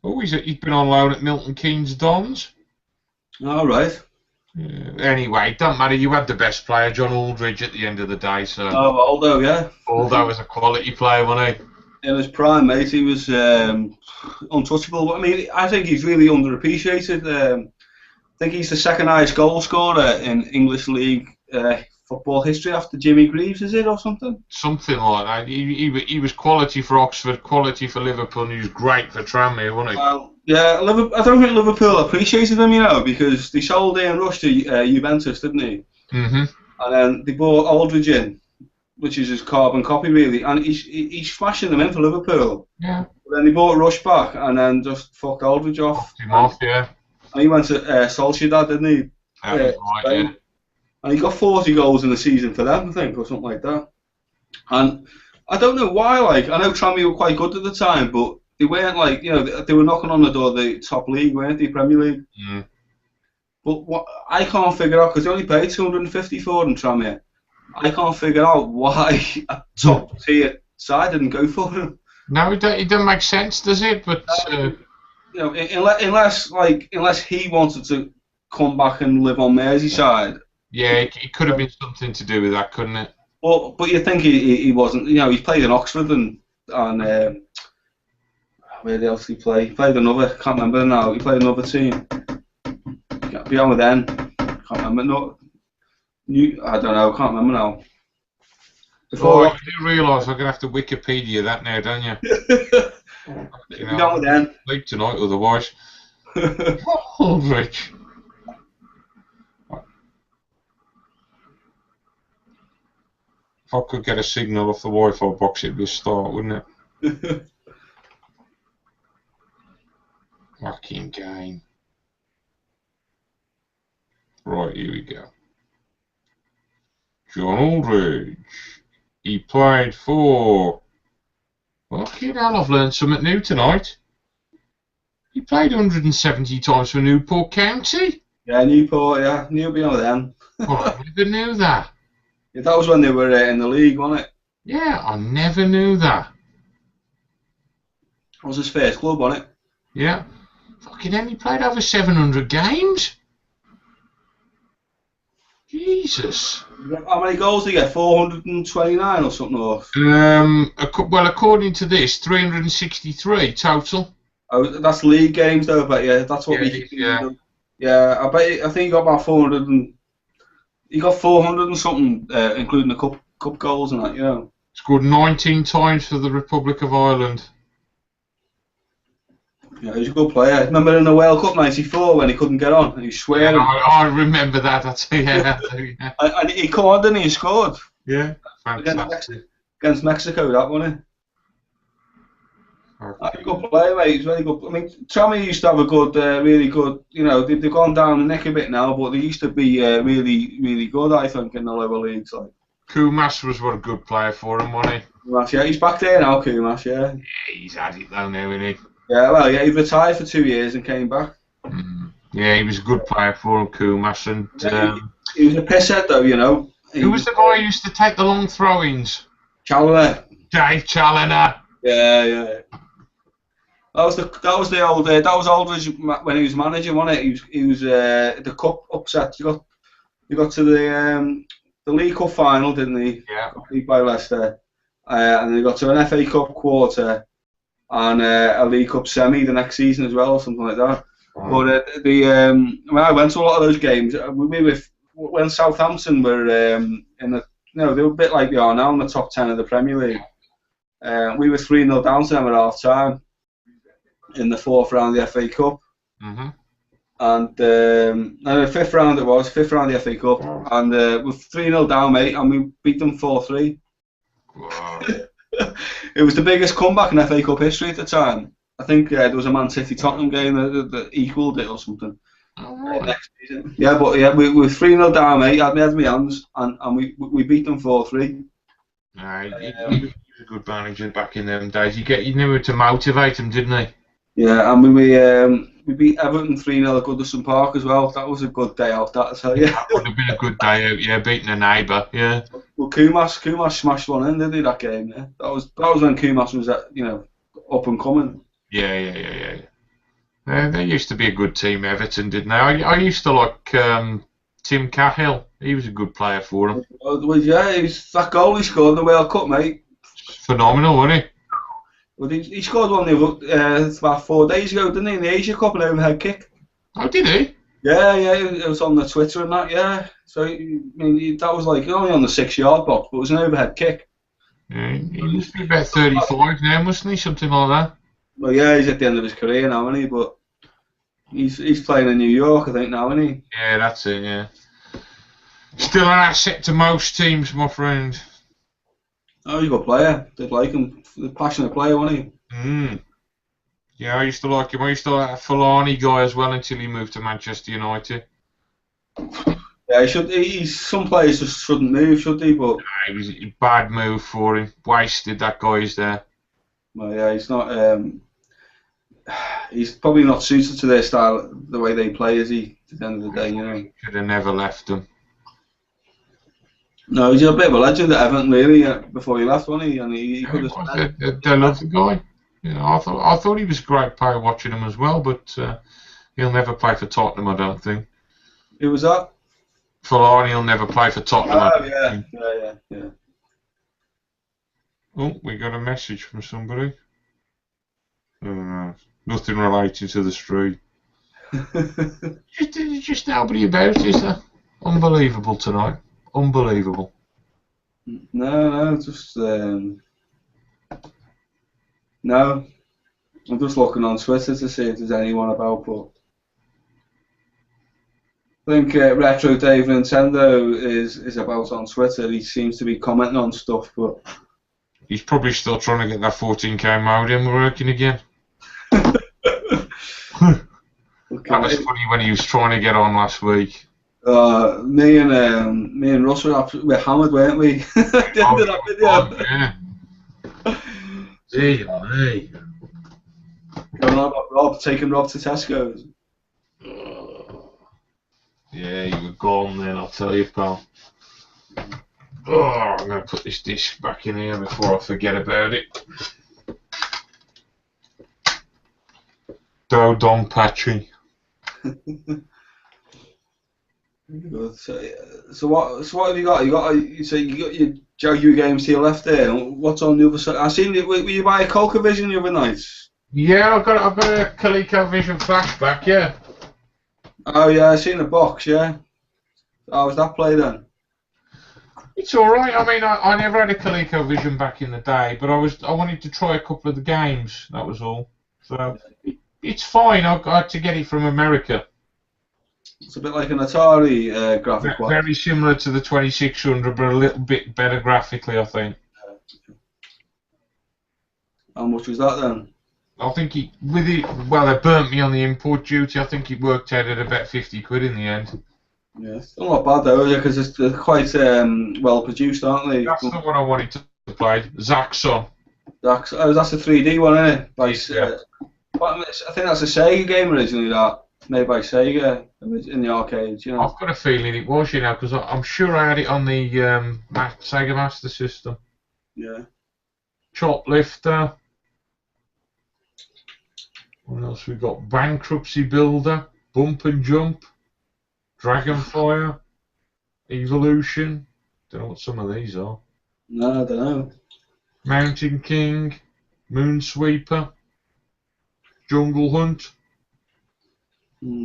Oh, he'd been on loan at Milton Keynes Dons. All right. Yeah. Anyway, it don't matter. You had the best player, John Aldridge, at the end of the day. So. Oh, Aldo, yeah. Aldo was a quality player, wasn't he? In his prime, mate, he was untouchable. I mean, I think he's really underappreciated. I think he's the second highest goal scorer in English League football history after Jimmy Greaves, is it, or something? Something like that. He was quality for Oxford, quality for Liverpool, and he was great for Tranmere, wasn't he? Well, yeah, I don't think Liverpool appreciated him, because they sold Ian Rush to Juventus, didn't he? Mm-hmm. And then they bought Aldridge in, which is his carbon copy, really, and he's smashing them in for Liverpool. Yeah. But then they bought Rush back, and then just fucked Aldridge off. Fucked him off, yeah. And he went to Sociedad, didn't he? That was right, yeah. And he got 40 goals in the season for them, I think, or something like that. And I don't know why, I know Tranmere were quite good at the time, but they weren't they were knocking on the door of the top league, weren't they, Premier League? Mm. But what I can't figure out, because they only paid 250 for them, Tranmere, I can't figure out why a top tier side didn't go for him. No, it doesn't make sense, does it? But unless he wanted to come back and live on Merseyside. Yeah, it could have been something to do with that, couldn't it? But you think he wasn't? He's played in Oxford and where else did he play? He played another. Can't remember now. He played another team. Beyond with then. Can't remember. No. I don't know. Can't remember now. Before you do realise I'm gonna have to Wikipedia that now, don't you? Beyond with then. Late tonight, otherwise. Aldridge. If I could get a signal off the Wi-Fi box, it'd be a start, wouldn't it? Fucking game. Right, here we go. John Aldridge. He played for Fucking hell, I've learned something new tonight. He played 170 times for Newport County. Yeah, Newport, yeah. Knew beyond them. Well, I never knew that. Yeah, that was when they were in the league, wasn't it? Yeah, I never knew that. That was his first club, wasn't it? Yeah. Fucking hell, he played over 700 games. Jesus. How many goals did he get? 429 or something? Or? Well, according to this, 363 total. Oh, that's league games, though. But yeah, that's what Yeah. Yeah, I think he got about 400 and he got 400 and something, including the cup goals and that. You know. Scored 19 times for the Republic of Ireland. Yeah, he was a good player. Remember in the World Cup '94 when he couldn't get on and he was swearing. Yeah, I remember that. Yeah. And he come on, didn't he? He scored. Yeah, fantastic. Against Mexico, that wasn't it? Okay. A good player, mate. He's very good. I mean, Tommy used to have a good, really good. You know, they've gone down the neck a bit now, but they used to be really, really good. I think in the lower leagues. Like. Kumas was what a good player for him, wasn't he? Yeah, he's back there now, Kumas. Yeah. Yeah, he's had it though now, isn't he? Yeah, well, yeah, he retired for 2 years and came back. Yeah, he was a good player for him, Kumas. And he was a pisshead, though, you know. Who was the guy who used to take the long throw-ins? Challoner. Dave Challoner. Yeah. That was Aldridge when he was manager, wasn't it? He was the cup upset. He got to the League Cup final, didn't he? Yeah. Beat by Leicester, and then he got to an FA Cup quarter and a League Cup semi the next season as well, or something like that. But when I went to a lot of those games, when Southampton were in the, they were a bit like they are now in the top 10 of the Premier League. We were 3-0 down to them at half time in the fourth round of the FA Cup. And the fifth round of the FA Cup, and we're 3-0 down, mate, and we beat them 4-3. Wow. It was the biggest comeback in FA Cup history at the time. I think there was a Man City Tottenham game that equalled it or something. Next season. Yeah, but yeah, we were 3-0 down, mate. I had my hands, and we beat them 4-3. He was a good manager back in them days. You knew how to motivate him, didn't he? Yeah, and we beat Everton 3-0 at Goodison Park as well. That was a good day out, that I tell you. That would have been a good day out, yeah, beating a neighbour, yeah. Well, Kumas smashed one in, didn't he, that game? Yeah, that was when Kumas was up and coming. Yeah. They used to be a good team, Everton, didn't they? I used to like Tim Cahill. He was a good player for them. Well, yeah, that goal he scored in the World Cup, mate. Phenomenal, wasn't he? Well, he scored one about 4 days ago, didn't he, in the Asia Cup, an overhead kick. Oh, did he? Yeah, it was on the Twitter and that, yeah. So, I mean, that was like only on the 6-yard box, but it was an overhead kick. Yeah, he must be about 35 now, mustn't he? Something like that. Well, yeah, he's at the end of his career now, isn't he? But he's playing in New York, I think, now, isn't he? Yeah, that's it, yeah. Still an asset to most teams, my friend. Oh, he's a good player. Did like him. A passionate player, wasn't he? Yeah, I used to like him. I used to like that Fulani guy as well until he moved to Manchester United. Yeah, some players just shouldn't move, should they? But it was a bad move for him. Wasted that guy's there. Well, yeah, he's not. He's probably not suited to their style, the way they play, is he? At the end of the day, you know. Could have never left them. No, he's a bit of a legend at Everton, really. Before he left, wasn't he? And he could have. They love the guy. You know, I thought he was a great player watching him as well, but he'll never play for Tottenham, I don't think. Who was that? Fulani will never play for Tottenham. Oh, yeah. Oh, we got a message from somebody. Nothing related to the street. just nobody about, is there? Unbelievable tonight. Unbelievable. No, just no. I'm just looking on Twitter to see if there's anyone about, but I think Retro Dave Nintendo is about on Twitter. He seems to be commenting on stuff, but he's probably still trying to get that 14K modem working again. That was funny when he was trying to get on last week. Me and Russ were hammered, weren't we? At the end of that video. Yeah. Dear me. Going on about taking Rob to Tesco's. Yeah, you were gone then, I'll tell you, pal. Oh, I'm going to put this disc back in here before I forget about it. Do Don Patchy. So what have you got? You got your Jaguar games to your left there. What's on the other side? I seen you. Were you buy a ColecoVision the other night? Yeah, I've got a ColecoVision flashback. Yeah. Oh yeah, I seen the box. Yeah. How was that play then? It's all right. I mean, I never had a ColecoVision back in the day, but I wanted to try a couple of the games. That was all. So it's fine. I had to get it from America. It's a bit like an Atari graphic. Very similar to the 2600, but a little bit better graphically, I think. How much was that then? I think well, they burnt me on the import duty. I think it worked out at about 50 quid in the end. Yeah, still not bad though, because they're quite well produced, aren't they? That's the one I wanted to play. Zaxxon. That's a 3D one, isn't it? Yeah. I think that's a Sega game originally, that made by Sega in the arcades. You know. I've got a feeling it was, because I'm sure I had it on the Sega Master System. Yeah. Choplifter. What else we got? Bankruptcy Builder, Bump and Jump, Dragonfire, Evolution. Don't know what some of these are. No, I don't know. Mountain King, Moonsweeper, Jungle Hunt.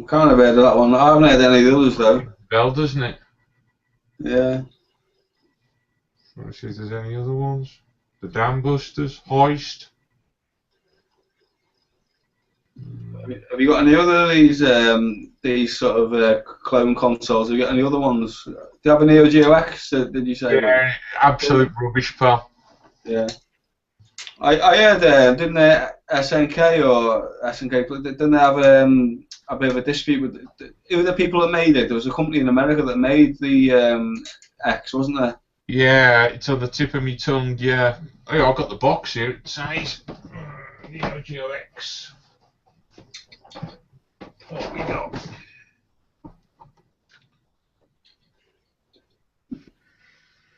Kind of heard of that one. I haven't heard any of the others though. Bell, doesn't it? Yeah. Let's see if there's any other ones. The Dam Busters, Hoist. Have you got any other of these sort of clone consoles? Have you got any other ones? Do you have a Neo Geo X? Did you say? Yeah, absolute rubbish, pal. Yeah. I heard, didn't they, SNK or SNK, didn't they have a bit of a dispute with who were the people that made it? There was a company in America that made the X, wasn't there? Yeah, it's on the tip of my tongue. Yeah. Oh, I've got the box here. It says Neo Geo X. What we got?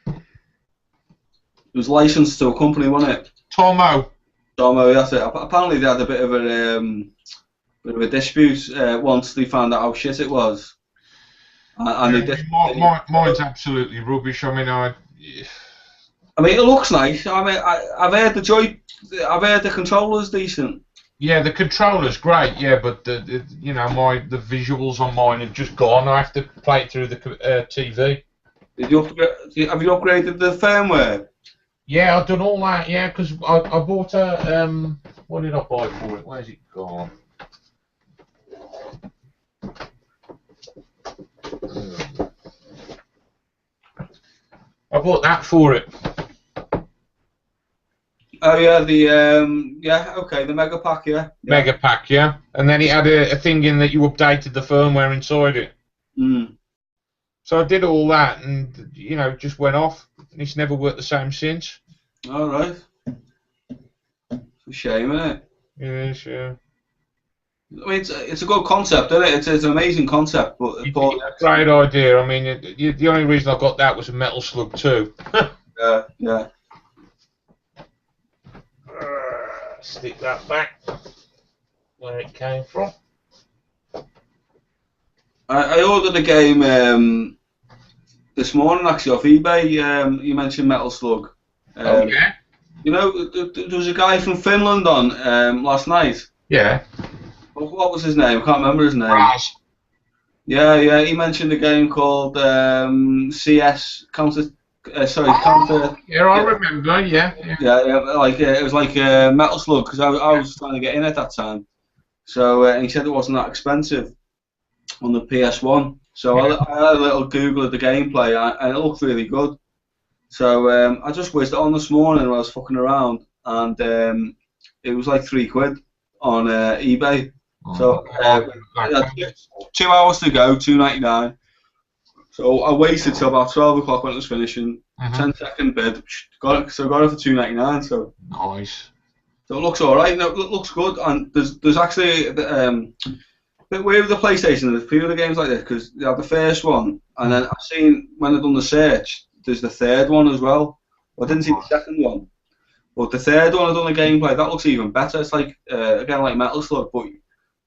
It was licensed to a company, wasn't it? Tomo. Tomo, that's it. Apparently they had a bit of a dispute once they found out how shit it was. And yeah, mine's absolutely rubbish. I mean, it looks nice. I mean, I've heard the controller's decent. Yeah, the controller's great. Yeah, but the visuals on mine have just gone. I have to play it through the TV. Have you upgraded the firmware? Yeah, I've done all that. Yeah, because I bought a what did I buy for it? Where's it gone? I bought that for it. Oh yeah, the Mega Pack, yeah. Mega Pack, yeah. And then it had a thing in that you updated the firmware inside it. Mm. So I did all that, and just went off. And it's never worked the same since. All right. It's a shame, isn't it? Yes, yeah. I mean, it's a good concept, isn't it? It's an amazing concept, but it's a great idea. I mean, the only reason I got that was a Metal Slug 2. Yeah. Stick that back where it came from. I ordered a game this morning actually off eBay. You mentioned Metal Slug. Oh yeah. There was a guy from Finland on last night. Yeah. What was his name? I can't remember his name. Raz. Yeah. He mentioned a game called CS Counter. Counter. Yeah, I remember. Yeah. It was like Metal Slug because I was trying to get in at that time. So and he said it wasn't that expensive on the PS1. So I had a little Google of the gameplay and it looked really good. So I just whizzed it on this morning when I was fucking around and it was like £3 on eBay. So 2 hours to go, $2.99. So I waited till about 12 o'clock when it was finishing. 10-second bid, got it for $2.99. So nice. So it looks alright, no, it looks good, and there's actually, bit weird with the PlayStation, there's a few of the games like this, because they had the first one, and then I've seen, when I've done the search, there's the third one as well. I didn't see the second one, but the third one I've done the gameplay, that looks even better. It's like, again, like Metal Slug, but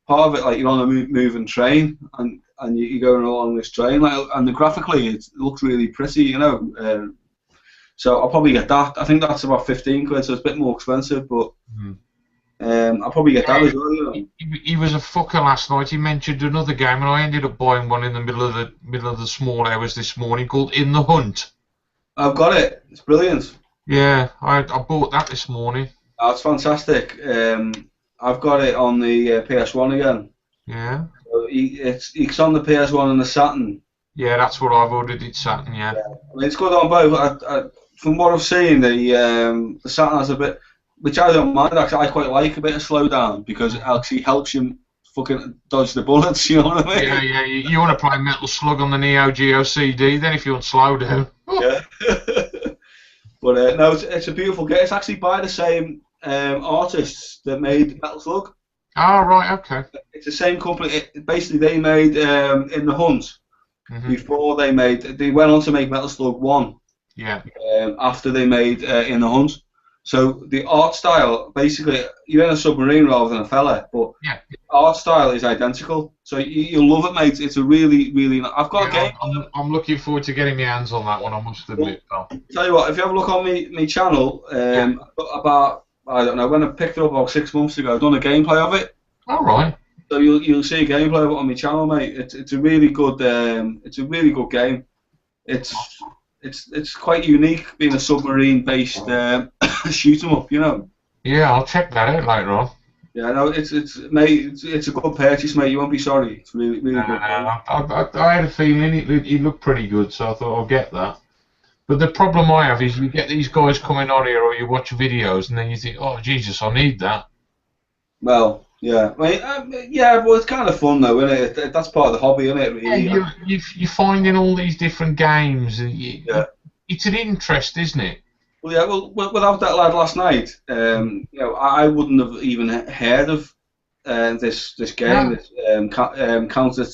part of it, like, you're on a moving train, and you're going along this train, like, and graphically, it looks really pretty, you know. So I'll probably get that. I think that's about 15 quid, so it's a bit more expensive, but I'll probably get that as well. You know? He was a fucker last night. He mentioned another game, and I ended up buying one in the middle of the small hours this morning called In the Hunt. I've got it. It's brilliant. Yeah, I bought that this morning. Oh, it's fantastic. I've got it on the PS1 again. Yeah. So it's on the PS1 and the Saturn. Yeah, that's what I've ordered. It's Saturn. Yeah. I mean, it's good on both. From what I've seen, the Saturn has a bit, which I don't mind. Actually, I quite like a bit of slowdown because it actually helps you fucking dodge the bullets. You know what I mean? Yeah. You want to play Metal Slug on the Neo Geo CD, then if you want slow down. Yeah. But no, it's a beautiful game. It's actually by the same artists that made Metal Slug. Oh, right, okay. It's the same company. Basically, they made In the Hunt before they went on to make Metal Slug 1. Yeah. After they made In the Hunt. So the art style, basically, you're in a submarine rather than a fella, but the art style is identical. So you'll love it, mate. It's a really, really. I've got a game. I'm looking forward to getting my hands on that one. I must admit, pal. Tell you what, if you have a look on my channel, about I don't know when I picked it up about 6 months ago, I've done a gameplay of it. All right. So you'll see a gameplay of it on my channel, mate. It's a really good game. It's quite unique being a submarine-based shoot 'em up, you know. Yeah, I'll check that out later on. Yeah, no, it's a good purchase, mate. You won't be sorry. It's really good. I had a feeling it looked pretty good, so I thought I'll get that. But the problem I have is you get these guys coming on here, or you watch videos, and then you think, oh Jesus, I need that. Well, yeah, I mean, but it's kind of fun though, isn't it? That's part of the hobby, isn't it? Really. Yeah, you're finding all these different games, and it's an interest, isn't it? Well, yeah. Well, without that lad last night, you know, I wouldn't have even heard of this game. This counter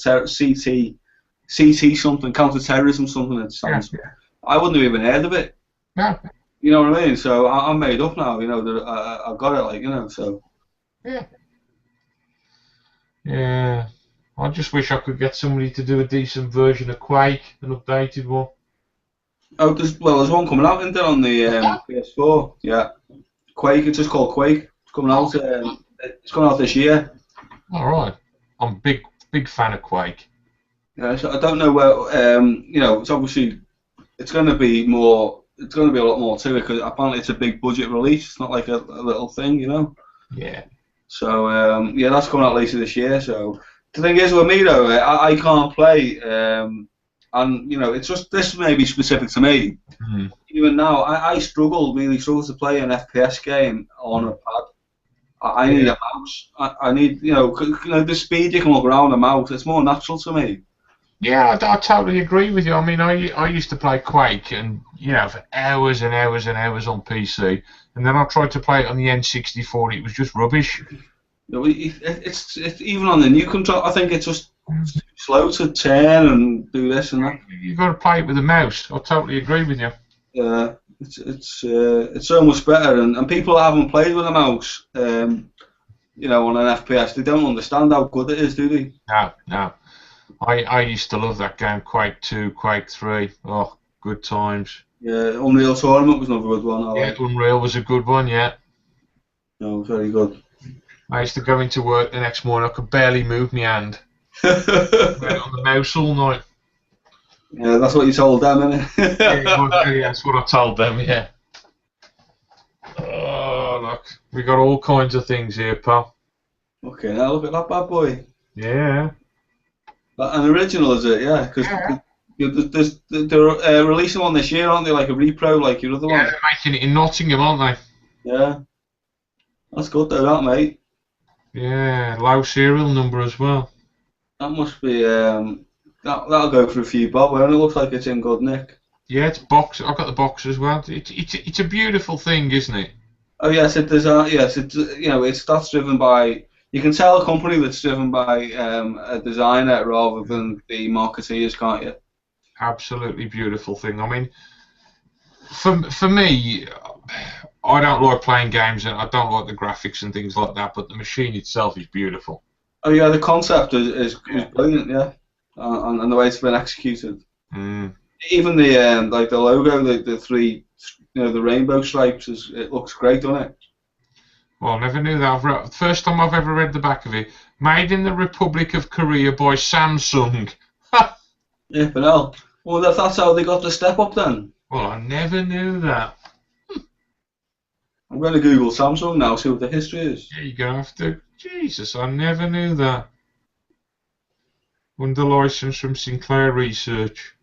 CT something, counter terrorism something. It sounds. Yeah. I wouldn't have even heard of it. Yeah. You know what I mean? So I'm made up now. You know that I've got it, like, you know. So. Yeah. Yeah. I just wish I could get somebody to do a decent version of Quake, an updated one. Oh, there's one coming out, isn't there, on the PS4? Yeah, Quake. It's just called Quake. It's coming out. It's coming out this year. All right. I'm a big fan of Quake. Yeah, so I don't know where. You know, it's obviously it's going to be more. It's going to be a lot more to it because apparently it's a big budget release. It's not like a little thing, you know. Yeah. So yeah, that's coming out later this year. So the thing is with me though, I can't play. And you know, it's just this may be specific to me. Even now, I really struggle to play an FPS game on a pad. I need a mouse. I need, you know, the speed you can look around a mouse. It's more natural to me. Yeah, I totally agree with you. I mean, I used to play Quake, and you know, for hours and hours and hours on PC, and then I tried to play it on the N64. It was just rubbish. No, it's even on the new control. I think it's just slow to turn and do this and that. You've got to play it with a mouse. I totally agree with you. Yeah, it's so much better, and people that haven't played with a mouse, you know, on an FPS, they don't understand how good it is, do they? No. I used to love that game, Quake 2, Quake 3. Oh, good times. Yeah, Unreal Tournament was another good one. Yeah, Unreal was a good one, yeah. No, very good. I used to go into work the next morning, I could barely move my hand. Went on the mouse all night. Yeah, that's what you told them, innit? Yeah, that's what I told them, yeah. Oh, look, we got all kinds of things here, pal. Okay, now look at that bad boy. Yeah. An original, is it? Yeah, because they're releasing one this year, aren't they? Like a repro, like your other one. Yeah, they're making it in Nottingham, aren't they? Yeah. That's good though, that, mate. Yeah, low serial number as well. That must be, that'll go for a few bob, and it looks like it's in good nick. Yeah, it's box. I've got the box as well. It's a beautiful thing, isn't it? Oh yes, it does. Yes, it that's driven by. You can tell a company that's driven by a designer rather than the marketeers, can't you? Absolutely beautiful thing. I mean, for me, I don't like playing games and I don't like the graphics and things like that, but the machine itself is beautiful. Oh yeah, the concept is brilliant. Yeah, and the way it's been executed. Mm. Even the like the logo, the three, the rainbow stripes, it looks great, doesn't it? Well, I never knew that. First time I've ever read the back of it. Made in the Republic of Korea by Samsung. Yeah, but no. Well, that's how they got the step up then. Well, I never knew that. I'm going to Google Samsung now, see what the history is. Yeah, you're going to have to. Jesus, I never knew that. Under license from Sinclair Research.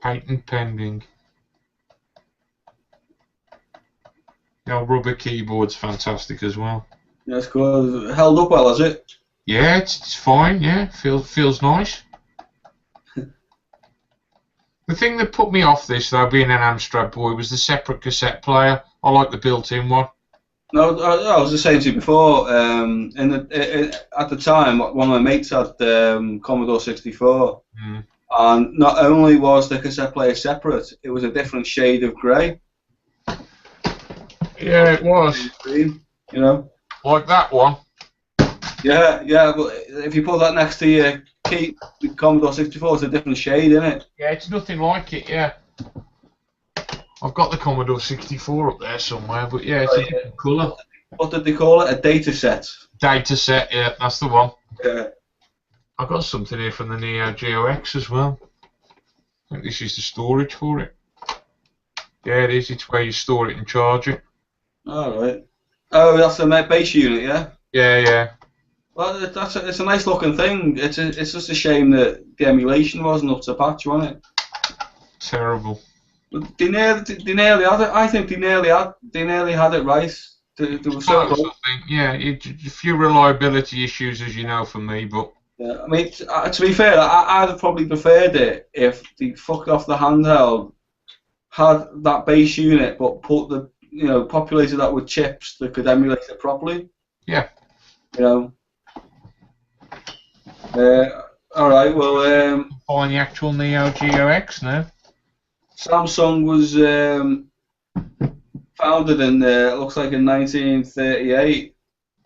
Patent pending. The old rubber keyboard's fantastic as well. Yeah, it's good. Held up well, has it? Yeah, it's fine. Yeah, feels nice. The thing that put me off this, though, being an Amstrad boy, was the separate cassette player. I like the built-in one. No, I was just saying to you before. At the time, one of my mates had Commodore 64, and not only was the cassette player separate, it was a different shade of grey. Yeah, it was. You know, like that one. Yeah, yeah. But if you put that next to your the Commodore 64, it's a different shade, isn't it? Yeah, it's nothing like it. Yeah. I've got the Commodore 64 up there somewhere, but yeah, it's a different colour. What did they call it? A data set. Data set, yeah, that's the one. Yeah. I've got something here from the Neo Geo X as well. I think this is the storage for it. Yeah, it is. It's where you store it and charge it. All right. Oh, that's the base unit, yeah. Yeah, yeah. Well, it's a nice looking thing. It's just a shame that the emulation wasn't up to patch, wasn't it? Terrible. But they nearly had it. I think they nearly had it right. They were so close. Yeah, a few reliability issues, as you know, for me, but. Yeah, I mean, to be fair, I'd have probably preferred it if they fucked off the handheld, had that base unit, but put the populated that with chips that could emulate it properly. Yeah. All right. Well. Find the actual Neo Geo X now. Samsung was founded in looks like in 1938.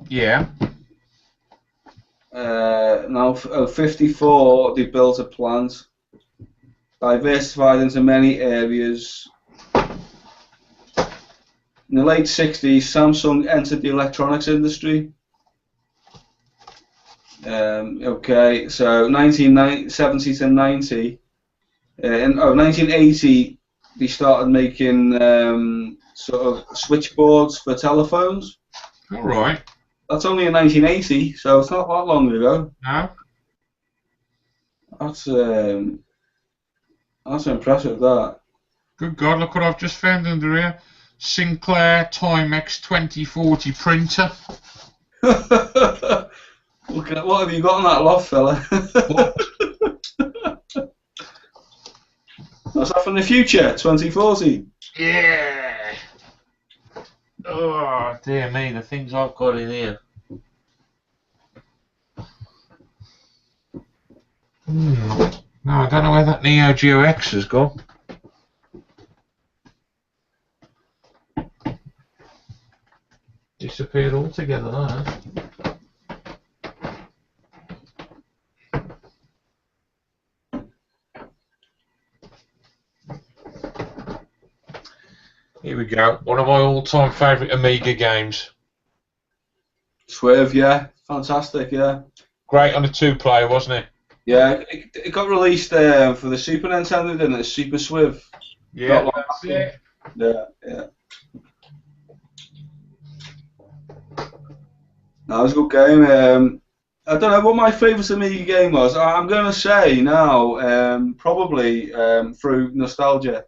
Yeah. Now, 54, they built a plant, diversified into many areas. In the late 60s, Samsung entered the electronics industry. Okay, so 1970 to 90. In 1980, they started making sort of switchboards for telephones. All right. That's only in 1980, so it's not that long ago. No. That's impressive. That. Good God! Look what I've just found under here. Sinclair Timex 2040 printer. Look at what have you got on that loft, fella? That's that from the future, 2040. Yeah. Oh dear me, the things I've got in here. No, I don't know where that Neo Geo X has gone. Disappeared altogether, huh? Here we go. One of my all-time favourite Amiga games. Swerve, yeah, fantastic, yeah. Great on a two-player, wasn't it? Yeah, it got released for the Super Nintendo, didn't it? Super Swiv. Yeah, that's it. Yeah, yeah. That was a good game. I don't know what my favourite Amiga game was. I'm going to say now, probably through nostalgia.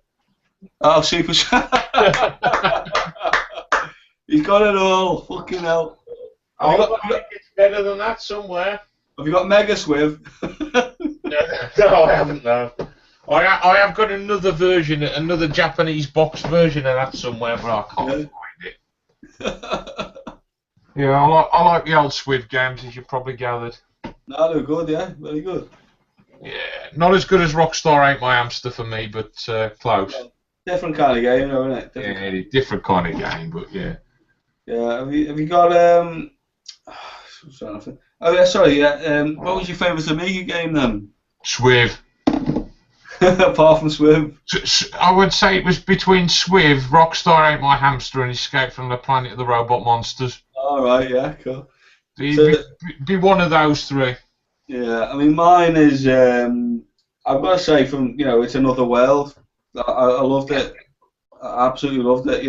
Oh, Super Swiv. He's got it all. Fucking hell. It's better than that somewhere. Have you got Mega Swiv? No, I haven't, no. I have got another version, another Japanese boxed version of that somewhere, but I can't find it. Yeah, I like the old Swiv games, as you probably gathered. No, they're good, yeah, very good. Yeah, not as good as Rockstar Ain't My Hamster for me, but close. Different kind of game, though, isn't it? Different kind of game, but yeah. Yeah, have you got oh yeah, sorry, yeah. What was your favourite Amiga game then? Swiv. Apart from Swim. I would say it was between Swiv, Rockstar Ain't My Hamster, and Escape from the Planet of the Robot Monsters. All right, yeah, cool. Be one of those three. Yeah, I mean, mine is. I've got to say, from It's Another World. I loved it. I absolutely loved it.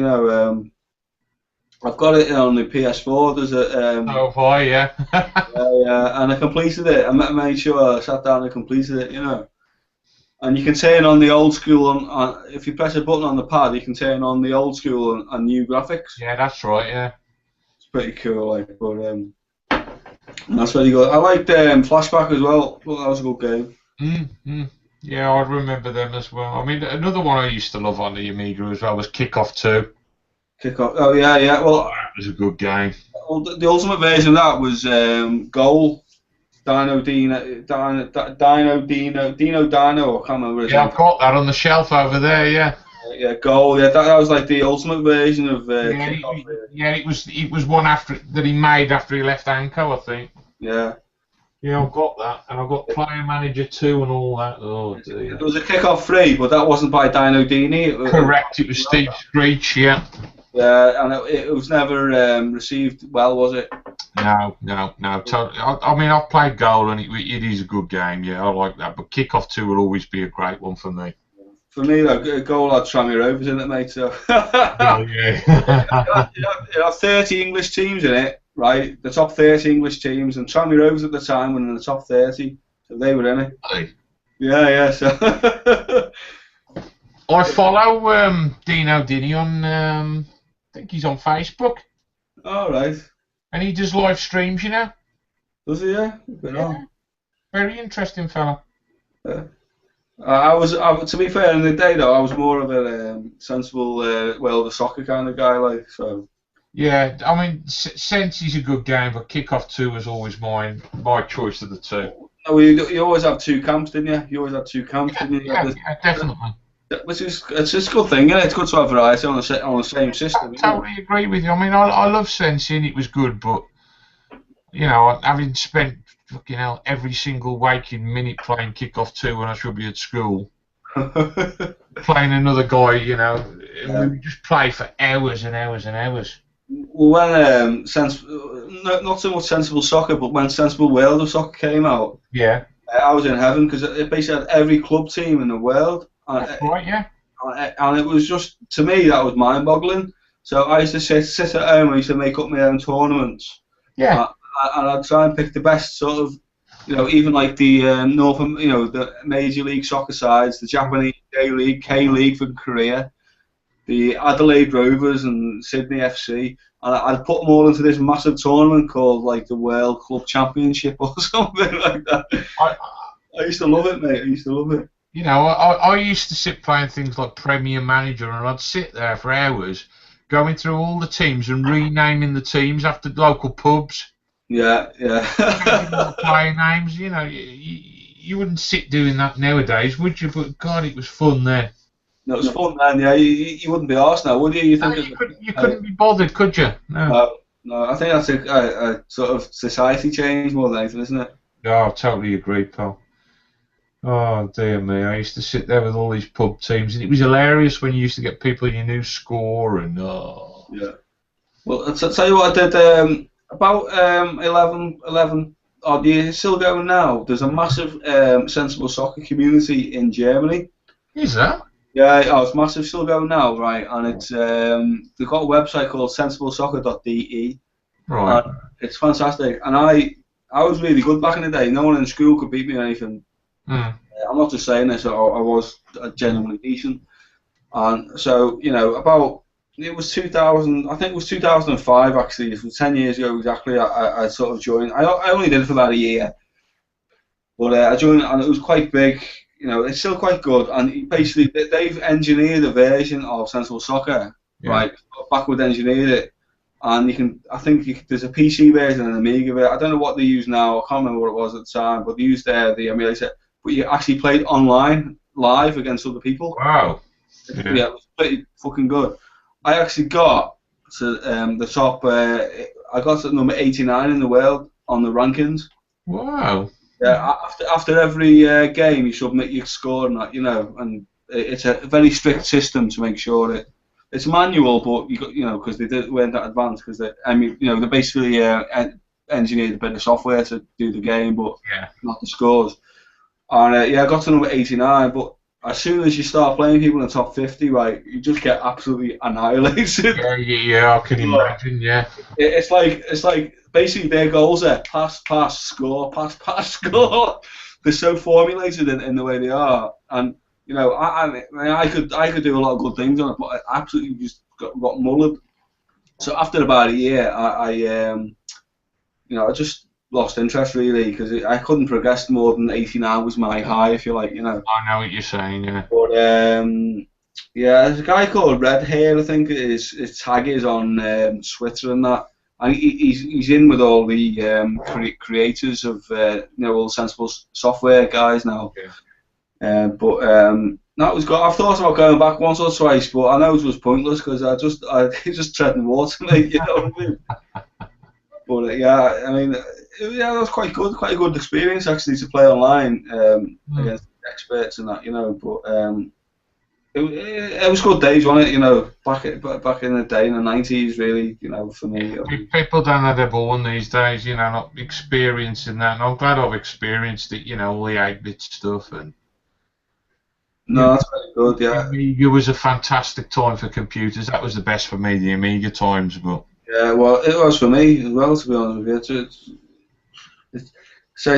I've got it on the PS4. There's a. Oh boy, yeah. yeah, and I completed it. I made sure I sat down and completed it. And you can turn on the old school if you press a button on the pad, you can turn on the old school and new graphics. Yeah, that's right. Yeah. It's pretty cool, like, but that's very good. I liked Flashback as well. Well, that was a good game. Yeah, I remember them as well. I mean, another one I used to love on the Amiga as well was Kickoff 2. Kickoff. Oh yeah, yeah. Well, that was a good game. Well, the ultimate version of that was Goal. Dino. I can't remember his name. Yeah, I've got that on the shelf over there. Yeah. Yeah, Goal. Yeah, that was like the ultimate version of Kickoff. Yeah, it was one that he made after he left Anko, I think. Yeah. Yeah, I've got that, and I've got Player Manager 2 and all that. Oh dear. There was a Kickoff 3, but that wasn't by Dino Dini. Correct, it was Steve Screech, yeah. Yeah, and it was never received well, was it? No. Totally. I mean, I've played Goal, and it is a good game, yeah, I like that, but Kickoff 2 will always be a great one for me. For me, though, Goal had Trammy Rovers in it, mate, so... Oh, yeah. it had 30 English teams in it, right? The top 30 English teams, and Trammy Rovers at the time were in the top 30, so they were in it. Really? Yeah, so... I follow Dino Dini on, I think he's on Facebook. Oh, right. And he does live streams, Does he, yeah? Yeah. Very interesting fella. Yeah. I was, to be fair, in the day though, I was more of a sensible World of Soccer kind of guy, like, so. Yeah, I mean, Sensi's a good game, but Kickoff 2 was always my choice of the two. Oh, you always have two camps, didn't you? You always have two camps, didn't you? Yeah, definitely. Which is, it's just a good thing, isn't it? It's good to have variety on the same system. I totally agree with you. I mean, I love Sensi and it was good, but, having spent fucking hell every single waking minute playing Kickoff 2 when I should be at school, playing another guy, we would just play for hours and hours and hours. Well, when not so much Sensible Soccer, but when Sensible World of Soccer came out, yeah, I was in heaven because it basically had every club team in the world. That's right, yeah. And it was just, to me, that was mind-boggling. So I used to sit at home. I used to make up my own tournaments. Yeah. And I'd try and pick the best sort of, even like the the Major League Soccer sides, the Japanese J-League, K-League from Korea, the Adelaide Rovers and Sydney FC, and I'd put them all into this massive tournament called like the World Club Championship or something like that. I used to love it, mate. I used to love it. I used to sit playing things like Premier Manager, and I'd sit there for hours going through all the teams and renaming the teams after local pubs. Yeah. Playing names, you wouldn't sit doing that nowadays, would you? But God, it was fun then. No, it was fun, man. Yeah, you wouldn't be arsed now, would you? You couldn't be bothered, could you? No. I think that's a sort of society change more than anything, isn't it? Yeah, I totally agree, pal. Oh dear me! I used to sit there with all these pub teams, and it was hilarious when you used to get people in your new score and Yeah. Well, I'll tell you what I did. About 11 odd years, still going now. There's a massive Sensible Soccer community in Germany. Is that? Yeah, it's massive, still going now, right? And it's they've got a website called sensiblesoccer.de. Right. And it's fantastic, and I was really good back in the day. No one in school could beat me or anything. I'm not just saying this. I was genuinely decent, and so it was 2000. I think it was 2005 actually. It was 10 years ago exactly. I sort of joined. I only did it for about a year, but I joined and it was quite big. it's still quite good. And basically, they've engineered a version of Sensible Soccer, right? Backward engineered it, and there's a PC version and an Amiga version. I don't know what they use now. I can't remember what it was at the time, but they used the emulator. But you actually played online, live against other people. Wow. Yeah, it was pretty fucking good. I actually got to the top. I got to number 89 in the world on the rankings. Wow. Yeah, after every game, you submit your score and that, and it's a very strict system to make sure that it's manual, but because they weren't that advanced, because they basically engineered a bit of software to do the game, but not the scores. And I got to number 89, but as soon as you start playing people in the top 50, right, you just get absolutely annihilated. Yeah, I can imagine. Yeah. It's like basically their goals are pass, score, pass, score. They're so formulated in the way they are, and I could do a lot of good things on it, but I absolutely just got mullered. So after about a year, I just lost interest really, because I couldn't progress more than 89 was my high, if you like, I know what you're saying, yeah. But there's a guy called Red Hair, I think his tag is on Twitter and that, and he's in with all the creators of all Sensible Software guys now. Yeah. But that was good. I've thought about going back once or twice, but I know it was pointless because I just treading water, mate. You know what I mean? But that was quite a good experience actually to play online against experts and that, But it was good days, wasn't it? Back in the day in the 90s, really, for me. People don't have their born these days, not experiencing that. And I'm glad I've experienced it, all the 8-bit stuff and. No, that's very good. Yeah. Amiga was a fantastic time for computers. That was the best for me, the Amiga times, but. Yeah, well, it was for me as well, to be honest with you. It's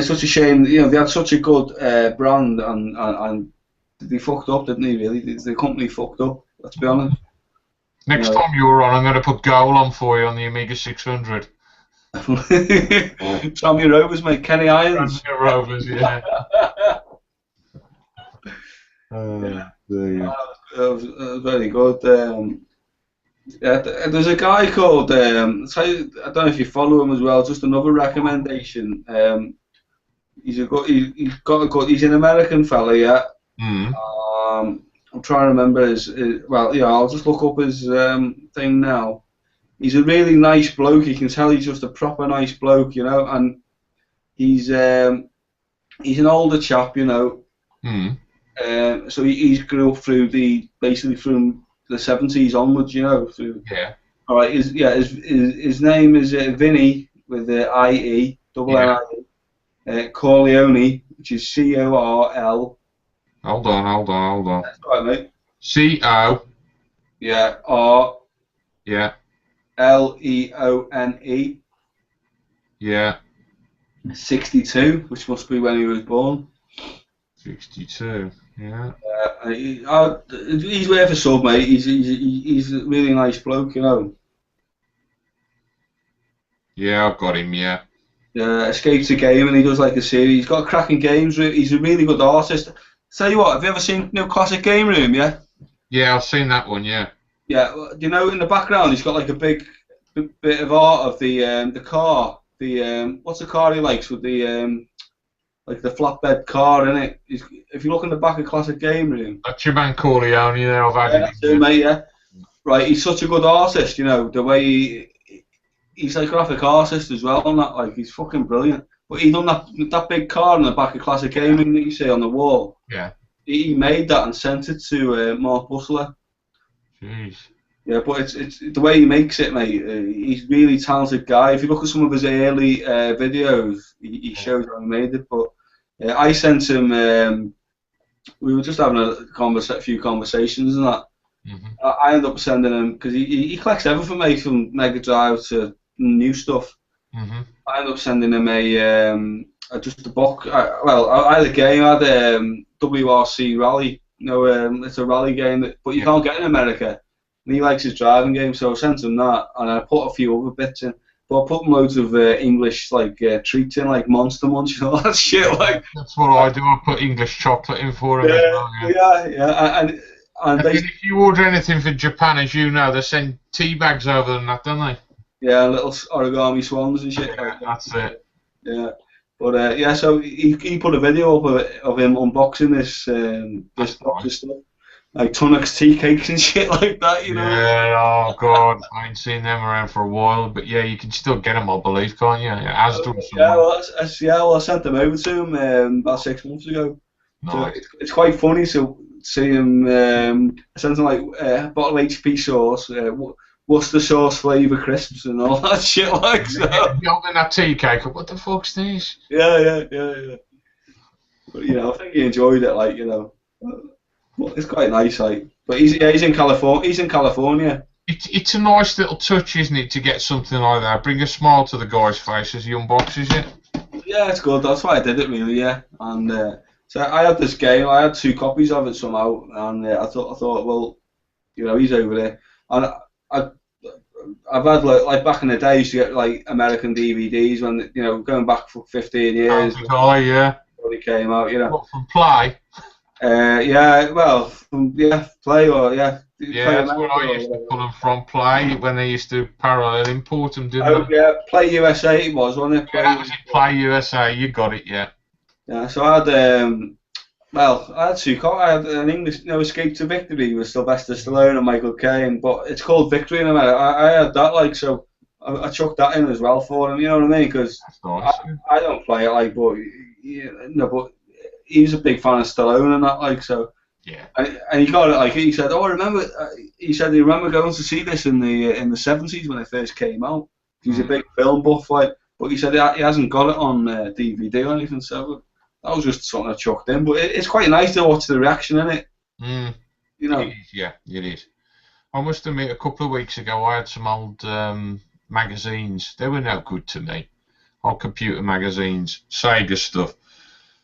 such a shame, they had such a good brand, and they fucked up, didn't they, really? The company fucked up, let's be honest. Next time you're on, I'm going to put Goal on for you on the Amiga 600. Tommy Rovers, mate, Kenny Irons. Tommy Rovers, yeah. That was very good. There's a guy called I don't know if you follow him as well. Just another recommendation. He's an American fella, yeah. I'm trying to remember his. I'll just look up his thing now. He's a really nice bloke. You can tell he's just a proper nice bloke, and he's an older chap, So he grew up basically from the 70s onwards, Yeah. All right. His name is Vinny with the IE, double N-I-E. Corleone, which is C-O-R-L. Hold on. That's right, mate. C-O. Yeah. R. Yeah. L-E-O-N-E. Yeah. 62, which must be when he was born. 62. Yeah. He's worth a sub, mate. He's a really nice bloke, Yeah, I've got him. Yeah. Escapes the game, and he does like a series. He's got cracking games. He's a really good artist. Tell you what, have you ever seen Classic Game Room? Yeah. Yeah, I've seen that one. Yeah. Yeah. In the background, he's got like a big bit of art of the car. What's the car he likes with the like the flatbed car in it? If you look in the back of Classic Game Room. That's your man Corleone there. I've had That's it, mate. Yeah. Right. He's such a good artist. The way he's like a graphic artist as well on that. Like he's fucking brilliant. But he done that big car in the back of Classic Game Room that you see on the wall. Yeah. He made that and sent it to Mark Bustler. Jeez. Yeah, but it's the way he makes it, mate. He's a really talented guy. If you look at some of his early videos, he shows how he made it. But I sent him. We were just having a few conversations and that. Mm-hmm. I ended up sending him because he collects everything, mate, from Mega Drive to new stuff. Mm-hmm. I ended up sending him just a book. I had a game. I had WRC Rally. It's a rally game, but you can't get in America. And he likes his driving game, so I sent him that, and I put a few other bits in. But I put loads of English like treats in, like Monster Munch and all that shit. Like that's what I do. I put English chocolate in for them as well. And then if you order anything for Japan, as you know, they send tea bags over and that, don't they? Yeah, little origami swans and shit. Yeah, that's it. Yeah, but so he put a video up of him unboxing this box of stuff, like Tunnocks tea cakes and shit like that, you know. Yeah, oh god, I ain't seen them around for a while, but yeah, you can still get them, I believe, can't you? Yeah, as done well, I sent them over to him about 6 months ago. Nice. So it's quite funny to see him. I sent him like a bottle of HP sauce, Worcester sauce flavour crisps and all that shit like so. Holding that tea cake up, what the fuck's this? Yeah. But I think he enjoyed it, like, well, it's quite nice, like. But he's in California. He's in California. It's a nice little touch, isn't it, to get something like that? Bring a smile to the guy's face as he unboxes it. Yeah, it's good. That's why I did it, really. Yeah, and so I had this game. I had 2 copies of it somehow, and I thought, well, he's over there, and I've had like back in the day, I used to get like American DVDs when going back for 15 years. Yeah. When it came out, What, from Play? Play or Yeah, that's what I used to pull them from, Play, when they used to parallel import them, didn't they? Yeah, Play USA it was, wasn't it? Yeah, that was it, Play USA, you got it, yeah. Yeah, so I had, I had 2 copies. I had an English, Escape to Victory with Sylvester Stallone and Michael Caine, but it's called Victory in America. I had that, like, so I chucked that in as well for him, you know what I mean? Because nice. I don't play it, like, but, but he's a big fan of Stallone and that, like, so. Yeah. And he got it, like, he said, he remember going to see this in the 70s when it first came out. He's a big film buff, like, but he said he hasn't got it on DVD or anything, so that was just something I chucked in. But it's quite nice to watch the reaction in it. It is. I must admit, a couple of weeks ago, I had some old magazines. They were no good to me. Old computer magazines, Sega stuff.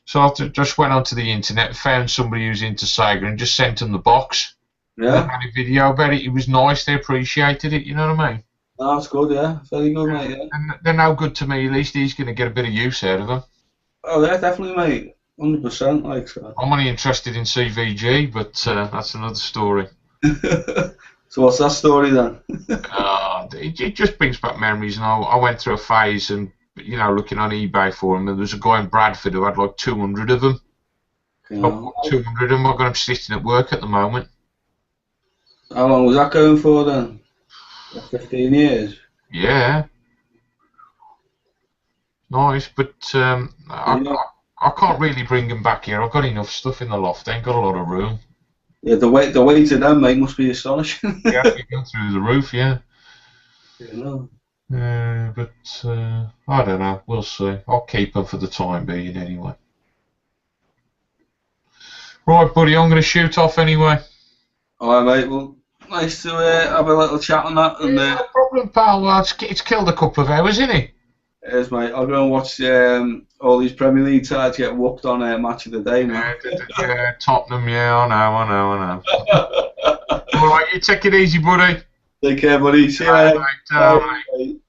So I just went onto the internet, found somebody who's into Sega, and just sent them the box. Yeah. And had a video about it. It was nice. They appreciated it. You know what I mean? Oh, that's good. Yeah, very good, mate. Yeah. And they're no good to me. At least he's going to get a bit of use out of them. Oh, yeah, definitely, mate. 100%, like so. I'm only interested in CVG, but that's another story. So what's that story then? It just brings back memories, and I went through a phase and looking on eBay for them, and there was a guy in Bradford who had like 200 of them. 200 of them. I've got them sitting at work at the moment. How long was that going for then? 15 years. Yeah. Nice, but I can't really bring them back here. I've got enough stuff in the loft. I ain't got a lot of room. Yeah, the weight of them, mate, must be astonishing. Yeah, you go through the roof, yeah. But I don't know. We'll see. I'll keep them for the time being anyway. Right, buddy, I'm going to shoot off anyway. Alright, mate. Well, nice to have a little chat on that. And, no problem, pal. Well, it's killed a couple of hours, isn't it? It is, mate. I'll go and watch all these Premier League sides get whooped on Match of the Day now. Yeah, Tottenham, yeah, I know. Alright, you take it easy, buddy. Take care, buddy. See you later. Bye, mate.